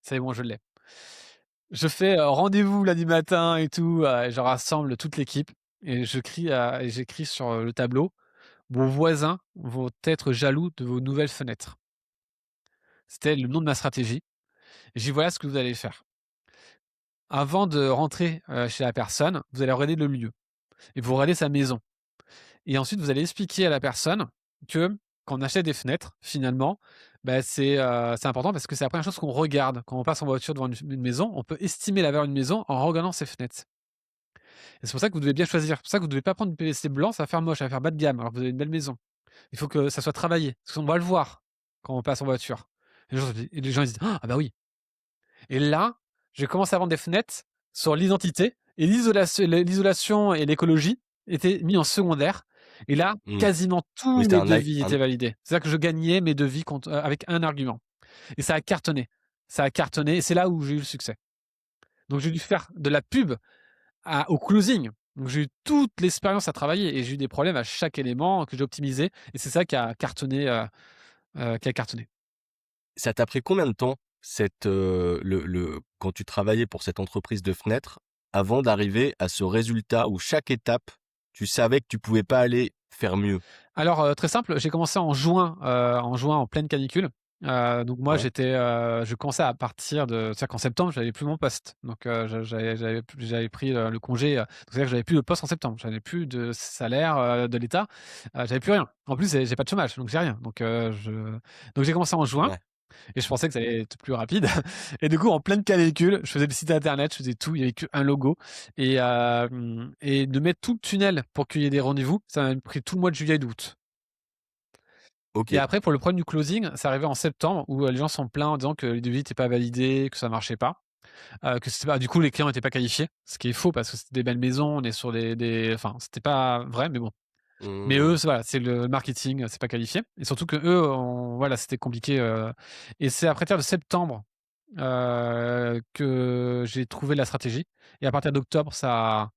B: «Ça y est, bon, je l'ai». Je fais, rendez-vous lundi matin et tout, je rassemble toute l'équipe et j'écris sur, le tableau: «Vos voisins vont être jaloux de vos nouvelles fenêtres». C'était le nom de ma stratégie. J'ai dit: «Voilà ce que vous allez faire. Avant de rentrer, chez la personne, vous allez regarder le lieu et vous regardez sa maison et ensuite vous allez expliquer à la personne que quand on achète des fenêtres, finalement, c'est important parce que c'est la première chose qu'on regarde. Quand on passe en voiture devant une maison, on peut estimer la valeur d'une maison en regardant ses fenêtres et c'est pour ça que vous devez bien choisir. C'est pour ça que vous devez pas prendre du PVC blanc, ça va faire moche, ça va faire bas de gamme alors que vous avez une belle maison. Il faut que ça soit travaillé, parce qu'on va le voir quand on passe en voiture. Les gens ils disent: «Ah bah oui». Et là, j'ai commencé à vendre des fenêtres sur l'identité et l'isolation et l'écologie étaient mis en secondaire Et là,
A: Mmh.
B: quasiment
A: Oui,
B: tous
A: c'était
B: mes devis
A: un
B: étaient validés. C'est-à-dire que je gagnais mes devis avec un argument et ça a cartonné. Ça a cartonné et c'est là où j'ai eu le succès. Donc j'ai dû faire de la pub au closing. Donc j'ai eu toute l'expérience à travailler et j'ai eu des problèmes à chaque élément que j'ai optimisé et c'est ça qui a cartonné.
A: Ça t'a pris combien de temps le quand tu travaillais pour cette entreprise de fenêtres, avant d'arriver à ce résultat où chaque étape, tu savais que tu pouvais pas aller faire mieux?
B: Alors, très simple, j'ai commencé en juin en pleine canicule. Donc moi
A: Ouais,
B: je commençais à partir de c'est-à-dire qu'en septembre, j'avais plus mon poste. Donc, j'avais pris, le congé, c'est-à-dire que j'avais plus de poste en septembre. J'avais plus de salaire, de l'État, j'avais plus rien. En plus, j'ai pas de chômage, donc j'ai rien. Donc j'ai commencé en juin
A: ouais.
B: et je pensais que ça allait être plus rapide et du coup, en pleine canicule, je faisais le site internet, je faisais tout, il y avait qu'un logo et de mettre tout le tunnel pour qu'il y ait des rendez-vous, ça m'a pris tout le mois de juillet et d'août. Et
A: OK.
B: après pour le problème du closing, c'est arrivé en septembre où, les gens sont plaints en disant que les devis étaient pas validés, que ça marchait pas, que c'était pas du coup les clients étaient pas qualifiés, ce qui est faux parce que c'était des belles maisons, on est sur des enfin c'était pas vrai mais bon. Mais eux,
A: Mmh.
B: voilà, c'est le marketing, c'est pas qualifié et surtout qu'eux voilà, c'était compliqué, et c'est à partir de septembre, que j'ai trouvé la stratégie et à partir d'octobre, ça a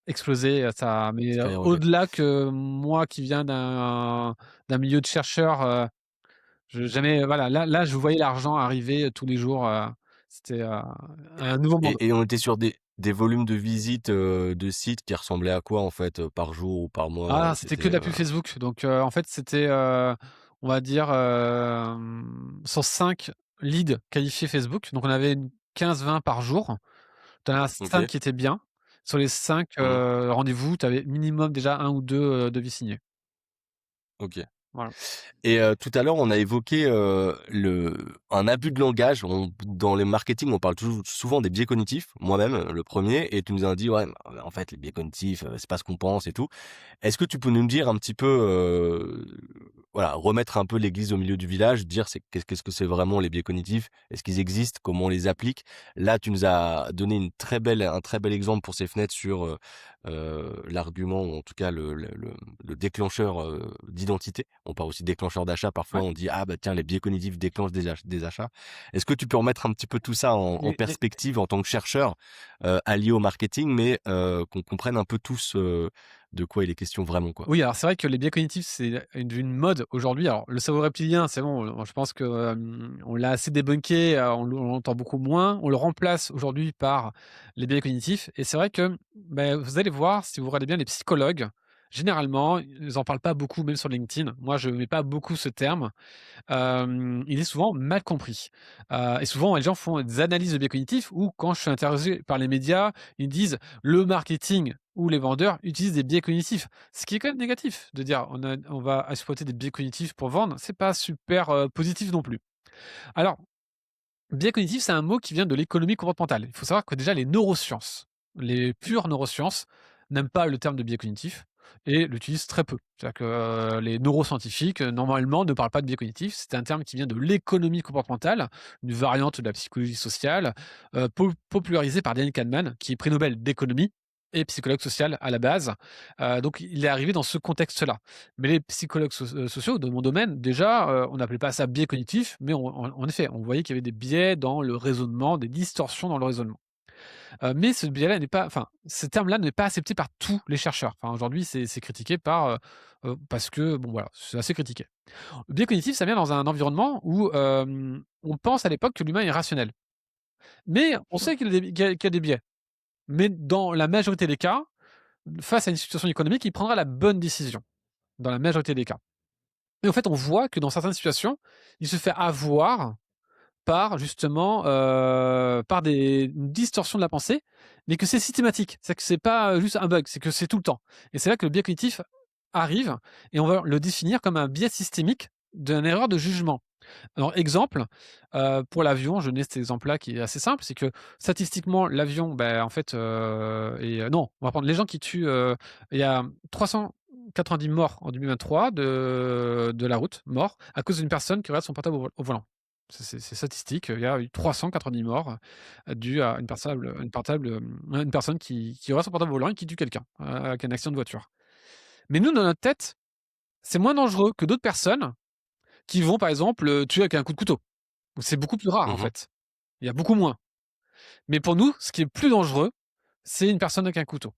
B: explosé, ça mais,
A: Skyrocket.
B: au-delà que moi qui viens d'un milieu de chercheurs, je jamais voilà, là, je voyais l'argent arriver, tous les jours, c'était, un nouveau monde.
A: Et on était sur des volumes de visites, de sites qui ressemblaient à quoi en fait, par jour ou par mois,
B: Ah, c'était que de la pub Facebook, donc en fait, c'était, on va dire, sur 5 leads qualifiés Facebook, donc on avait une 15-20 par jour. Tu en as 5
A: OK.
B: qui étaient bien. Sur les 5
A: Mmh.
B: rendez-vous, tu avais minimum déjà un ou 2 devis signés.
A: OK.
B: Voilà.
A: Et tout à l'heure, on a évoqué, un abus de langage. Dans les marketing, on parle toujours souvent des biais cognitifs, moi-même, le premier. Et tu nous as dit: «Ouais, en fait, les biais cognitifs, c'est pas ce qu'on pense et tout». Est-ce que tu peux nous dire un petit peu, voilà, remettre un peu l'église au milieu du village, dire qu'est-ce que c'est vraiment les biais cognitifs? Est-ce qu'ils existent? Comment on les applique? Là, tu nous as donné un très bel exemple pour ces fenêtres sur, l'argument ou en tout cas le déclencheur, d'identité. On parle aussi de déclencheur d'achat. Parfois,
B: Ouais.
A: on dit: «Ah bah tiens, les biais cognitifs déclenchent des achats». Est-ce que tu peux remettre un petit peu tout ça en
B: Les
A: perspective en tant que chercheur, allié au marketing, mais qu'on comprenne un peu tous, de quoi il est question vraiment, quoi?
B: Oui, alors c'est vrai que les biais cognitifs, c'est une mode aujourd'hui. Alors le cerveau reptilien, c'est bon, je pense que, on l'a assez débunké, on l'entend beaucoup moins. On le remplace aujourd'hui par les biais cognitifs et c'est vrai que, vous allez voir, si vous regardez bien les psychologues, généralement, ils en parlent pas beaucoup, même sur LinkedIn. Moi, je mets pas beaucoup ce terme. Il est souvent mal compris. Et souvent les gens font des analyses de biais cognitifs ou quand je suis interrogé par les médias, ils disent: «Le marketing ou les vendeurs utilisent des biais cognitifs». Ce qui est quand même négatif de dire on va exploiter des biais cognitifs pour vendre, c'est pas super, positif non plus. Alors, biais cognitif, c'est un mot qui vient de l'économie comportementale. Il faut savoir que déjà les neurosciences, les pures neurosciences n'aiment pas le terme de biais cognitif et l'utilisent très peu. C'est-à-dire que, les neuroscientifiques, normalement, ne parlent pas de biais cognitif. C'est un terme qui vient de l'économie comportementale, une variante de la psychologie sociale, popularisée par Daniel Kahneman, qui est prix Nobel d'économie et psychologue social à la base. Donc il est arrivé dans ce contexte-là. Mais les psychologues sociaux de mon domaine, déjà, on n'appelait pas ça biais cognitif, mais en effet, on voyait qu'il y avait des biais dans le raisonnement, des distorsions dans le raisonnement. Mais ce biais-là n'est pas enfin, ce terme-là n'est pas accepté par tous les chercheurs. Enfin, aujourd'hui, c'est critiqué parce que bon, voilà, c'est assez critiqué. Le biais cognitif, ça vient dans un environnement où, on pense à l'époque que l'humain est rationnel. Mais on sait qu'il y a des biais. Mais dans la majorité des cas, face à une situation économique, il prendra la bonne décision, dans la majorité des cas. Et en fait, on voit que dans certaines situations, il se fait avoir par justement, par une distorsion de la pensée, mais que c'est systématique. C'est que c'est pas, juste un bug, c'est que c'est tout le temps. Et c'est là que le biais cognitif arrive et on va le définir comme un biais systémique d'une erreur de jugement. Alors exemple, pour l'avion, je donne cet exemple-là qui est assez simple, c'est que statistiquement l'avion, en fait, non, on va prendre les gens qui tuent, il y a 390 morts en 2023 de la route, morts à cause d'une personne qui regarde son portable au volant. C'est statistique, il y a eu 390 morts, dus à une personne qui regarde son portable au volant et qui tue quelqu'un, avec un accident de voiture. Mais nous, dans notre tête, c'est moins dangereux que d'autres personnes qui vont, par exemple, tuer avec un coup de couteau. Donc c'est beaucoup plus rare, en
A: Mmh.
B: fait. Il y a beaucoup moins. Mais pour nous, ce qui est plus dangereux, c'est une personne avec un couteau.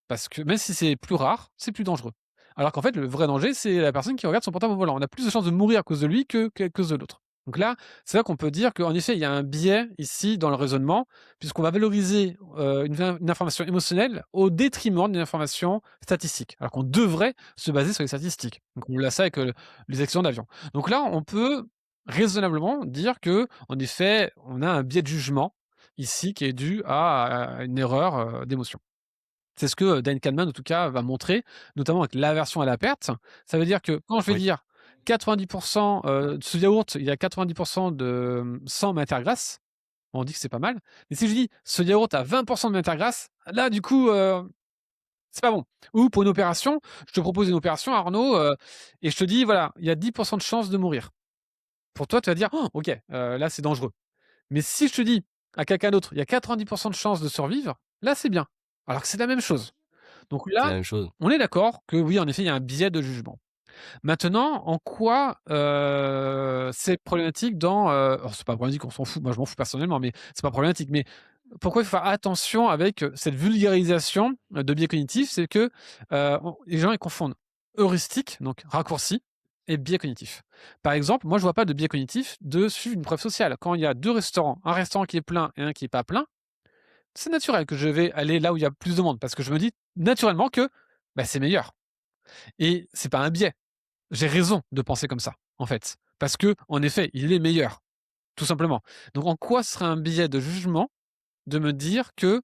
B: Parce que même si c'est plus rare, c'est plus dangereux. Alors qu'en fait, le vrai danger, c'est la personne qui regarde son portable au volant. On a plus de chances de mourir à cause de lui qu'à cause de l'autre. Donc là, c'est là qu'on peut dire qu'en effet, il y a un biais ici dans le raisonnement, puisqu'on va valoriser une information émotionnelle au détriment d'une information statistique, alors qu'on devrait se baser sur les statistiques. Donc on l'a ça avec les accidents d'avion. Donc là, on peut raisonnablement dire que, en effet, on a un biais de jugement ici qui est dû à une erreur d'émotion. C'est ce que Dan Kahneman, en tout cas, va montrer, notamment avec l'aversion à la perte. Ça veut dire que quand je vais
A: Oui.
B: dire 90 de ce yaourt, il y a 90 de sans matière grasse, on dit que c'est pas mal. Mais si je dis ce yaourt a 20 de matière grasse, là, du coup, c'est pas bon. Ou pour une opération, je te propose une opération, Arnaud, et je te dis, voilà, il y a 10 de chances de mourir. Pour toi, tu vas dire: «Oh, OK, là, c'est dangereux». Mais si je te dis à quelqu'un d'autre, il y a 90 de chances de survivre, là, c'est bien. Alors que c'est la même chose. Donc
A: C'est
B: là,
A: la même chose.
B: on est d'accord que oui, en effet, il y a un biais de jugement. Maintenant, en quoi, c'est problématique dans, alors c'est pas problématique, on s'en fout, moi je m'en fous personnellement, mais c'est pas problématique. Mais pourquoi il faut faire attention avec, cette vulgarisation, de biais cognitifs? C'est que, les gens, ils confondent heuristique, donc raccourci, et biais cognitif. Par exemple, moi je vois pas de biais cognitif de suivre une preuve sociale. Quand il y a 2 restaurants, un restaurant qui est plein et un qui est pas plein, c'est naturel que je vais aller là où il y a plus de monde parce que je me dis naturellement que, bah, c'est meilleur et c'est pas un biais. J'ai raison de penser comme ça, en fait, parce que en effet, il est meilleur, tout simplement. Donc en quoi ce serait un biais de jugement de me dire que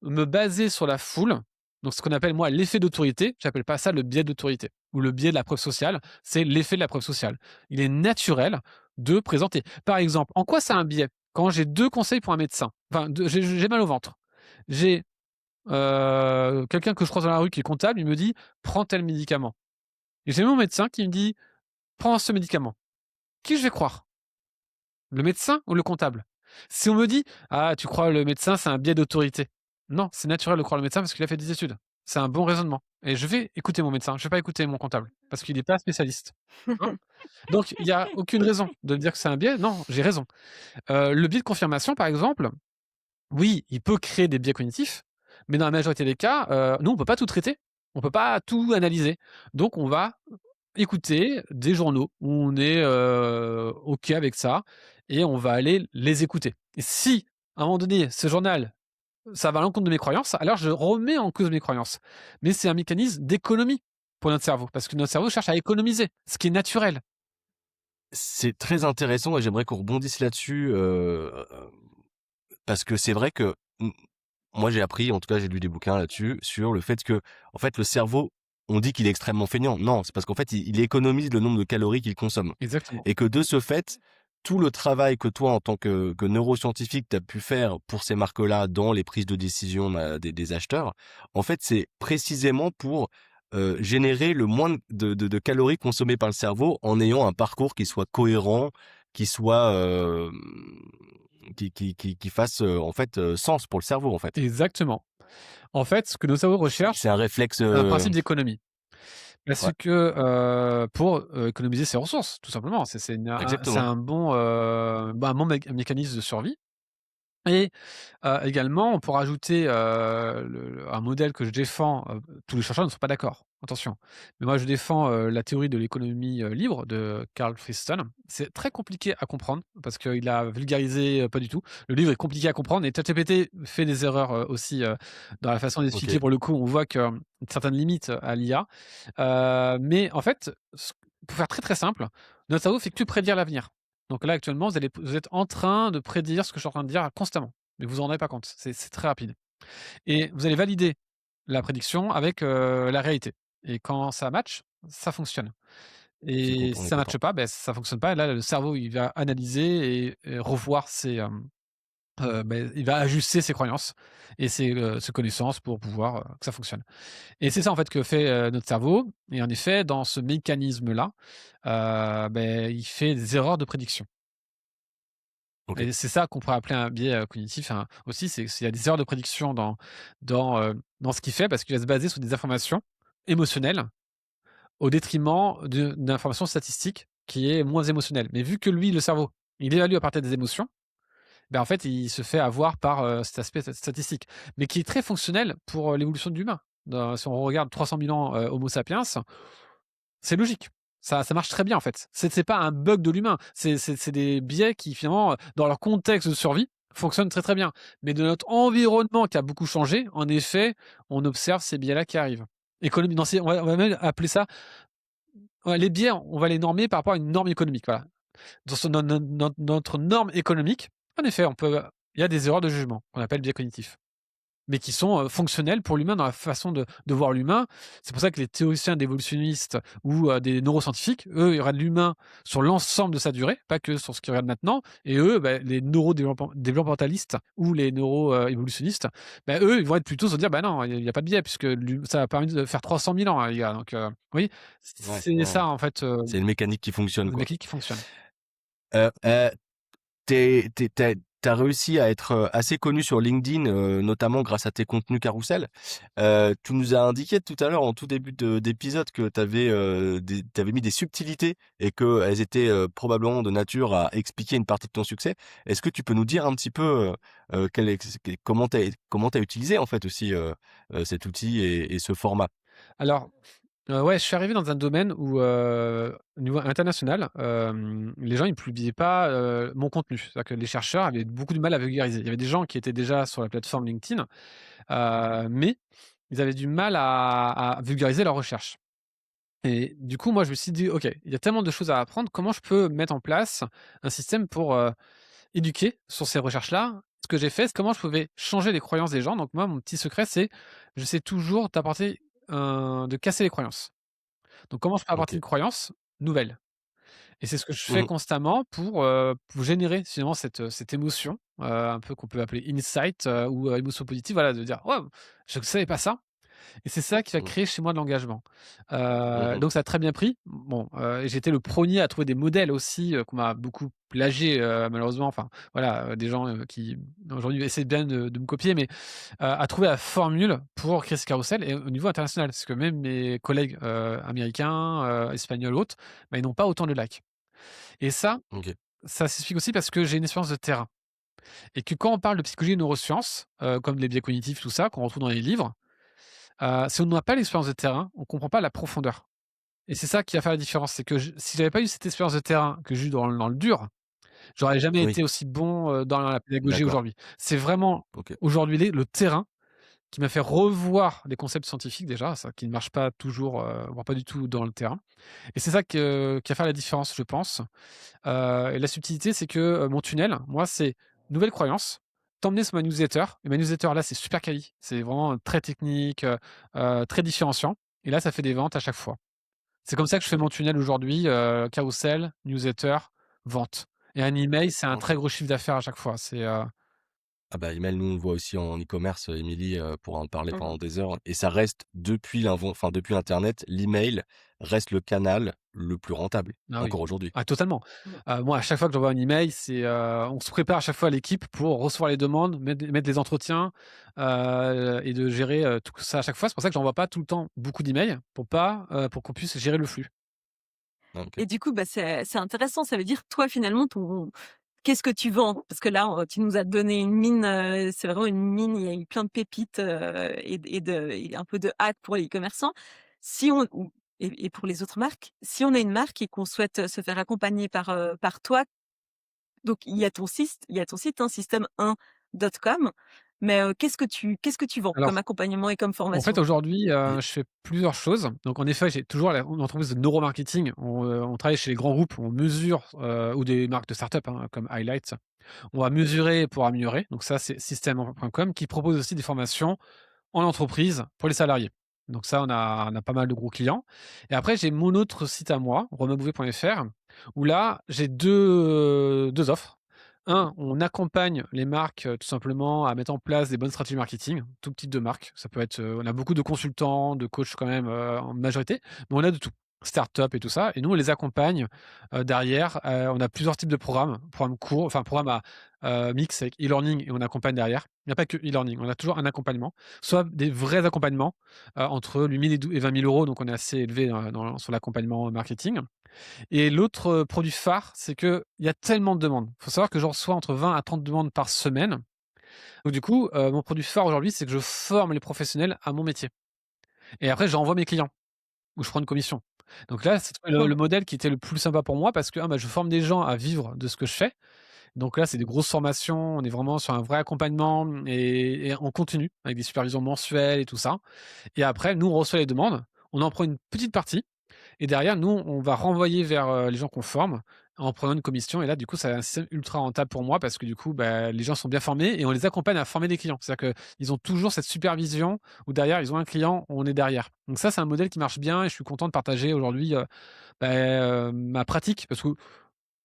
B: me baser sur la foule, donc ce qu'on appelle moi l'effet d'autorité, j'appelle pas ça le biais d'autorité ou le biais de la preuve sociale, c'est l'effet de la preuve sociale. Il est naturel de présenter. Par exemple, en quoi c'est un biais? Quand j'ai 2 conseils pour un médecin, enfin j'ai mal au ventre. J'ai quelqu'un que je croise dans la rue qui est comptable, il me dit: «Prends tel médicament» et j'ai mon médecin qui me dit: «Prends ce médicament». Qui je vais croire? Le médecin ou le comptable? Si on me dit: «Ah, tu crois le médecin, c'est un biais d'autorité». Non, c'est naturel de croire le médecin parce qu'il a fait des études. C'est un bon raisonnement et je vais écouter mon médecin, je vais pas écouter mon comptable parce qu'il est pas spécialiste. Hein? Donc il y a aucune raison de dire que c'est un biais. Non, j'ai raison. Le biais de confirmation, par exemple, oui, il peut créer des biais cognitifs, mais dans la majorité des cas, nous, on peut pas tout traiter. On peut pas tout analyser. Donc on va écouter des journaux où on est, OK avec ça et on va aller les écouter. Et si, à un moment donné, ce journal, ça va à l'encontre de mes croyances, alors je remets en cause mes croyances. Mais c'est un mécanisme d'économie pour notre cerveau, parce que notre cerveau cherche à économiser, ce qui est naturel.
A: C'est très intéressant et j'aimerais qu'on rebondisse là-dessus, parce que c'est vrai que, moi j'ai appris, en tout cas j'ai lu des bouquins là-dessus, sur le fait que, en fait, le cerveau, on dit qu'il est extrêmement feignant. Non, c'est parce qu'en fait, il économise le nombre de calories qu'il consomme
B: Exactement.
A: et que de ce fait, tout le travail que toi, en tant que neuroscientifique, tu as pu faire pour ces marques-là dans les prises de décision, des acheteurs, en fait, c'est précisément pour, générer le moins de calories consommées par le cerveau en ayant un parcours qui soit cohérent, qui soit, qui fasse, en fait, sens pour le cerveau, en fait.
B: Exactement. En fait, ce que nos cerveaux recherchent,
A: C'est un réflexe,
B: c'est un principe d'économie. Parce
A: ouais,
B: que, pour, économiser ses ressources, tout simplement. C'est
A: exactement.
B: un bon, bah, un bon mécanisme de survie. Et également, on pourra ajouter, un modèle que je défends, tous les chercheurs ne sont pas d'accord, attention. Mais moi je défends, la théorie de l'économie, libre de Carl Friston. C'est très compliqué à comprendre parce qu'il a vulgarisé, pas du tout. Le livre est compliqué à comprendre et ChatGPT fait des erreurs, aussi, dans la façon d'expliquer.
A: OK.
B: Pour le coup, on voit que, certaines limites à l'IA. Mais en fait, pour faire très, très simple, notre cerveau fait que prédire l'avenir. Donc là, actuellement, vous êtes en train de prédire ce que je suis en train de dire constamment, mais vous vous en rendez pas compte. C'est très rapide et vous allez valider la prédiction avec, la réalité et quand ça match, ça fonctionne
A: C'est
B: et
A: on
B: si
A: est
B: ça
A: content.
B: matche pas, ben ça fonctionne pas et là, le cerveau, il va analyser et revoir il va ajuster ses croyances et ses connaissances pour pouvoir, que ça fonctionne. Et c'est ça en fait que fait, notre cerveau et en effet dans ce mécanisme-là, il fait des erreurs de prédiction
A: OK.
B: et c'est ça qu'on pourrait appeler un biais, cognitif, hein, aussi, c'est s'il y a des erreurs de prédiction dans ce qu'il fait parce qu'il va se baser sur des informations émotionnelles au détriment d'informations statistiques qui est moins émotionnelle. Mais vu que lui, le cerveau, il évalue à partir des émotions, ben, en fait, il se fait avoir par, cet aspect statistique, mais qui est très fonctionnel pour, l'évolution de l'humain. Si on regarde 300 000 ans, Homo sapiens, c'est logique. Ça marche très bien, en fait. C'est pas un bug de l'humain, c'est des biais qui finalement, dans leur contexte de survie, fonctionnent très, très bien. Mais de notre environnement qui a beaucoup changé, en effet, on observe ces biais-là qui arrivent. Économie non, on va même appeler ça, ouais, les biais, on va les normer par rapport à une norme économique, voilà. Dans notre norme économique, en effet, il y a des erreurs de jugement qu'on appelle biais cognitifs, mais qui sont, fonctionnels pour l'humain dans la façon de voir l'humain. C'est pour ça que les théoriciens d'évolutionnistes ou, des neuroscientifiques, eux, ils regardent l'humain sur l'ensemble de sa durée, pas que sur ce qu'ils regardent maintenant, et eux, bah, les neurodéveloppementalistes ou les évolutionnistes, bah, eux, ils vont être plutôt se dire: «Bah, non, il y a pas de biais puisque ça a permis de faire 300 000 ans, hein, les gars», donc vous voyez?
A: Ouais,
B: C'est
A: ouais, ouais.
B: ça, en fait,
A: C'est une mécanique qui fonctionne,
B: le
A: quoi.
B: mécanique qui fonctionne.
A: Heu heu, tu réussi à être, assez connu sur LinkedIn, notamment grâce à tes contenus carrousel. Tu nous as indiqué tout à l'heure en tout début d'épisode que tu avais mis des subtilités et qu'elles étaient, probablement de nature à expliquer une partie de ton succès. Est-ce que tu peux nous dire un petit peu, quel est comment tu as utilisé en fait aussi, cet outil et ce format?
B: Alors, ouais, je suis arrivé dans un domaine où, au niveau international, les gens ils publiaient pas, mon contenu. C'est-à-dire que les chercheurs avaient beaucoup de mal à vulgariser. Il y avait des gens qui étaient déjà sur la plateforme LinkedIn, mais ils avaient du mal à vulgariser leurs recherches. Et du coup, moi, je me suis dit: «OK, il y a tellement de choses à apprendre, comment je peux mettre en place un système pour, éduquer sur ces recherches-là?» Ce que j'ai fait, c'est comment je pouvais changer les croyances des gens. Donc moi, mon petit secret, c'est j'essaie toujours de casser les croyances. Donc comment je peux apporter
A: OK.
B: une croyance nouvelle? Et c'est ce que je fais
A: Mmh.
B: constamment pour générer finalement cette émotion, un peu qu'on peut appeler insight, ou émotion positive, voilà, de dire: «Waouh, je ne savais pas ça», et c'est ça qui va
A: Mmh.
B: créer chez moi de l'engagement.
A: Mmh mh.
B: Donc ça a très bien pris. Bon, et j'ai été le premier à trouver des modèles aussi, qu'on m'a beaucoup plagié, malheureusement, enfin voilà, des gens, qui aujourd'hui essaient bien de me copier, mais à trouver la formule pour créer ce carrousel et au niveau international. Parce que même mes collègues, américains, espagnols, autres, bah, ils n'ont pas autant de likes. Et
A: OK.
B: ça s'explique aussi parce que j'ai une expérience de terrain et que quand on parle de psychologie et neurosciences, comme les biais cognitifs, tout ça, qu'on retrouve dans les livres, si on n'a pas l'expérience de terrain, on comprend pas la profondeur. Et c'est ça qui va faire la différence. C'est que si j'avais pas eu cette expérience de terrain que j'ai eue dans le dur, j'aurais jamais
A: Oui,
B: été aussi bon, dans la pédagogie
A: d'accord.
B: aujourd'hui. C'est vraiment
A: OK.
B: aujourd'hui le terrain qui m'a fait revoir les concepts scientifiques déjà, ça qui ne marche pas toujours, voire pas du tout dans le terrain. Et c'est ça qui va faire la différence, je pense. Et la subtilité, c'est que, mon tunnel, moi, c'est nouvelle croyance, t'emmener sur ma newsletter, et ma newsletter là, c'est super quali. C'est vraiment très technique, très différenciant, et là, ça fait des ventes à chaque fois. C'est comme ça que je fais
A: OK.
B: mon tunnel aujourd'hui, carrousel, newsletter, vente, et un email, c'est un très
A: OK.
B: gros chiffre d'affaires à chaque fois.
A: Ah bah, email, nous, on le voit aussi en e-commerce, Émilie, pourra en parler
C: Mmh.
A: pendant des heures et ça reste depuis internet, l'email reste le canal le plus rentable,
B: Ah oui.
A: encore aujourd'hui.
B: Ah totalement.
C: Mmh.
B: Moi, à chaque fois que j'envoie un email, on se prépare à chaque fois à l'équipe pour recevoir les demandes, mettre les entretiens, et de gérer, tout ça à chaque fois. C'est pour ça que j'envoie pas tout le temps beaucoup d'emails pour qu'on puisse gérer le flux.
A: Ah OK.
C: Et du coup, bah, c'est intéressant. Ça veut dire, toi, finalement, ton qu'est-ce que tu vends? Parce que là, tu nous as donné une mine, c'est vraiment une mine, il y a eu plein de pépites, et un peu de hack pour les e-commerçants. Si on ou et pour les autres marques, si on a une marque et qu'on souhaite, se faire accompagner par toi, donc il y a ton site, hein, système1.com, mais qu'est-ce que tu vends comme
B: Alors,
C: accompagnement et comme
B: en fait,
C: formation?
B: aujourd'hui,
A: Et
B: je fais plusieurs choses. Donc en effet, j'ai toujours une entreprise de neuromarketing. On travaille chez les grands groupes, on mesure, ou des marques de start-up, hein, comme Highlight. On va mesurer pour améliorer. Donc ça, c'est système1.com qui propose aussi des formations en entreprise pour les salariés. Donc ça, on a pas mal de gros clients. Et après, j'ai mon autre site à moi, romainbouvet.fr, où là, j'ai deux offres. Un, on accompagne les marques, tout simplement à mettre en place des bonnes stratégies marketing, tout type de marque. Ça peut être, on a beaucoup de consultants, de coachs quand même, en majorité, mais on a de tout. start-up et tout ça. Et nous, on les accompagne derrière. On a plusieurs types de programmes courts, enfin programmes à mix avec e-learning et on accompagne derrière. Il n'y a pas que e-learning, on a toujours un accompagnement, soit des vrais accompagnements entre 8 000 et 20 000 euros, donc on est assez élevé sur l'accompagnement marketing. Et l'autre produit phare, c'est qu'il y a tellement de demandes. Il faut savoir que je reçois entre 20 à 30 demandes par semaine. Donc du coup, mon produit phare aujourd'hui, c'est que je forme les professionnels à mon métier. Et après, j'envoie mes clients où je prends une commission. Donc là, c'est le modèle qui était le plus sympa pour moi parce que, je forme des gens à vivre de ce que je fais. Donc là, c'est des grosses formations, on est vraiment sur un vrai accompagnement et on continue avec des supervisions mensuelles et tout ça. Et après, nous, on reçoit les demandes, on en prend une petite partie et derrière, nous, on va renvoyer vers, les gens qu'on forme en prenant une commission et là, du coup, c'est un système ultra rentable pour moi parce que du coup, les gens sont bien formés et on les accompagne à former des clients. C'est-à-dire qu'ils ont toujours cette supervision où derrière, ils ont un client, on est derrière. Donc ça, c'est un modèle qui marche bien et je suis content de partager aujourd'hui, ma pratique parce que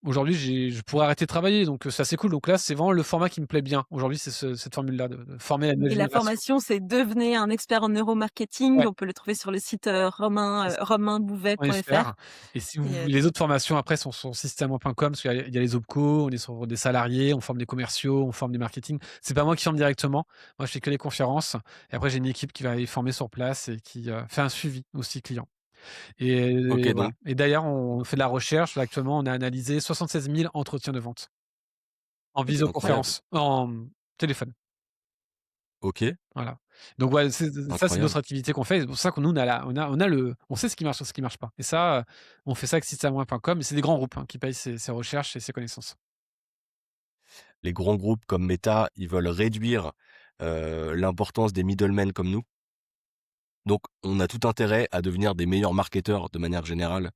B: aujourd'hui, je pourrais arrêter de travailler, donc c'est assez cool. Donc là, c'est vraiment le format qui me plaît bien. Aujourd'hui, c'est cette formule-là de former la nouvelle
C: Et la
B: génération.
C: formation, c'est «Devenez un expert en neuromarketing».
B: Ouais,
C: On peut le trouver sur le site,
B: c'est ça. On
C: romainbouvet.fr
B: espère. Et si vous
C: et
B: les autres formations après sont sur système.com parce qu'il y a les OPCO, on est sur des salariés, on forme des commerciaux, on forme des marketing. C'est pas moi qui forme directement. Moi, je fais que les conférences et après j'ai une équipe qui va les former sur place et qui, fait un suivi aussi client.
A: Ok,
B: Et voilà.
A: donc,
B: Et d'ailleurs, on fait de la recherche. Là, actuellement, on a analysé 76 000 entretiens de vente en
A: incroyable.
B: visioconférence, en téléphone.
A: Ok,
B: Voilà. Donc ouais, ça, c'est
A: incroyable.
B: notre activité qu'on fait. C'est pour ça que nous, on sait ce qui marche et ce qui marche pas. Et ça, on fait ça avec système1.com et c'est des grands groupes, qui payent ces recherches et ces connaissances.
A: Les grands groupes comme Meta, ils veulent réduire l'importance des middlemen comme nous. Donc, on a tout intérêt à devenir des meilleurs marketeurs de manière générale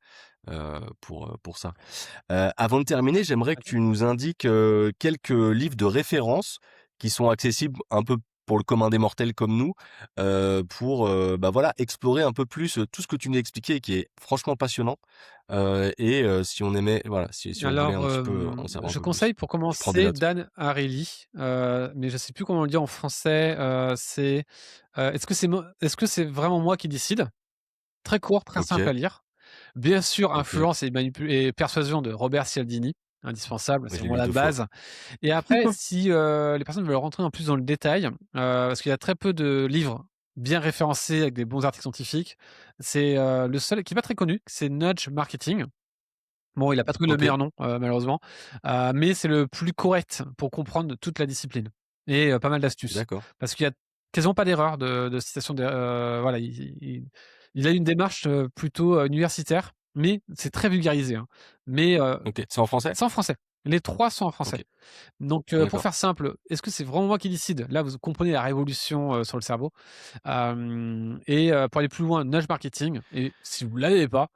A: pour ça. Avant de terminer, j'aimerais que tu nous indiques quelques livres de référence qui sont accessibles un peu pour le commun des mortels comme nous, pour voilà, explorer un peu plus tout ce que tu nous as expliqué et qui est franchement passionnant. Si on aimait, voilà, si on voulait
B: Alors,
A: un petit peu en savoir un
B: je
A: peu plus.
B: conseille pour
A: Je prends des
B: commencer
A: notes.
B: Dan Ariely, mais je sais plus comment on le dit en français. Est-ce que c'est vraiment moi qui décide? Très court, très simple
A: Ok,
B: à lire. Bien sûr,
A: ok.
B: Influence et Persuasion de Robert Cialdini, indispensable,
A: Mais
B: c'est
A: je l'ai
B: vraiment
A: lu
B: la
A: deux fois.
B: base. Et après, si, les personnes veulent rentrer en plus dans le détail, parce qu'il y a très peu de livres bien référencés avec des bons articles scientifiques, c'est, le seul qui est pas très connu, c'est Nudge Marketing. Bon, il a pas trouvé le
A: Ok,
B: meilleur nom, malheureusement, mais c'est le plus correct pour comprendre toute la discipline et pas mal d'astuces.
A: d'accord.
B: Parce qu'il y a quasiment pas d'erreur de citation voilà, il a une démarche, plutôt, universitaire, mais c'est très vulgarisé, mais
A: Ok, c'est en français?
B: c'est en français. Les 3 sont en français.
A: Ok,
B: Donc pour
A: d'accord.
B: faire simple, est-ce que c'est vraiment moi qui décide? Là, vous comprenez la révolution, sur le cerveau. Pour aller plus loin, Nudge Marketing et si vous l'avez pas,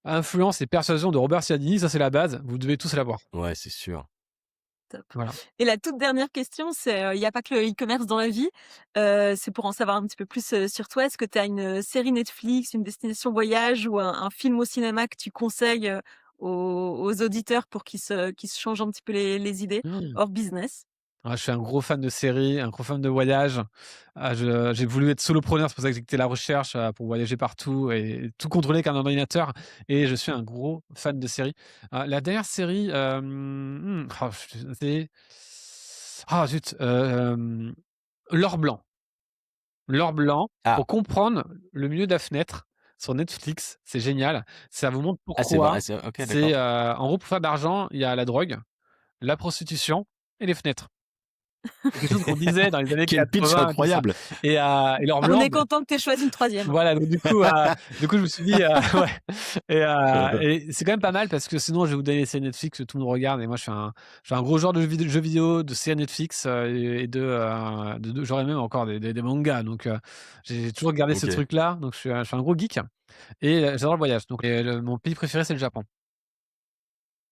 B: Influence et Persuasion de Robert Cialdini, ça c'est la base, vous devez tous l'avoir.
A: Ouais, c'est sûr.
C: top.
B: Voilà.
C: Et la toute dernière question, c'est, il y a pas que le e-commerce dans la vie, c'est pour en savoir un petit peu plus, sur toi. Est-ce que tu as une, série Netflix, une destination voyage ou un film au cinéma que tu conseilles, aux auditeurs pour qu'ils se changent un petit peu les idées
B: Mmh.
C: hors business?
B: Ah, je suis un gros fan de séries, un gros fan de voyage. J'ai voulu être solopreneur, c'est pour ça que j'ai quitté la recherche, pour voyager partout et tout contrôler avec un ordinateur et je suis un gros fan de séries. La dernière série, c'est zut, L'or blanc. L'or blanc,
A: Ah,
B: pour comprendre le milieu de la fenêtre sur Netflix, c'est génial. Ça vous montre
A: ah, c'est vrai,
B: pourquoi
A: ok, d'accord.
B: en gros, pour faire de l'argent, il y a la drogue, la prostitution et les fenêtres. C'est quelque chose qu'on disait dans les années
A: Quel pitch
B: 80 et tout ça
A: incroyable!
B: et l'or
C: On
B: blanc,
C: est content que tu aies choisi une troisième.
B: voilà, donc du coup, je me suis dit, ouais et c'est quand même pas mal parce que sinon je vais vous donner les séries Netflix que tout le monde regarde et moi je suis un gros joueur de jeux vidéo, de séries Netflix, et j'aurais même encore des mangas donc j'ai toujours gardé ce
A: Ok,
B: truc-là donc je suis un gros geek et j'adore le voyage donc mon pays préféré, c'est le Japon.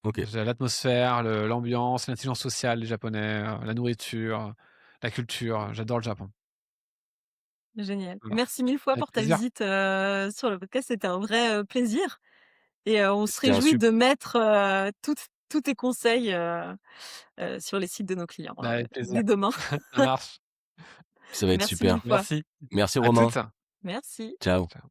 A: ok.
B: J'ai l'atmosphère, l'ambiance, l'intelligence sociale des Japonais, la nourriture, la culture, j'adore le Japon.
C: Génial.
B: Voilà,
C: Merci 1000 fois
B: avec
C: pour ta
B: plaisir.
C: visite, sur le podcast. C'était un vrai, plaisir et on se
A: C'était un
C: réjouit
A: sup
C: de mettre, tous tes conseils, sur les sites de nos clients,
B: Avec plaisir.
C: dès demain.
B: Ça marche.
A: Ça va être
C: Merci 1000
A: super.
C: fois.
B: Merci.
A: Merci
B: À
A: Romain.
B: toutes.
C: Merci.
A: Ciao.
B: Ciao.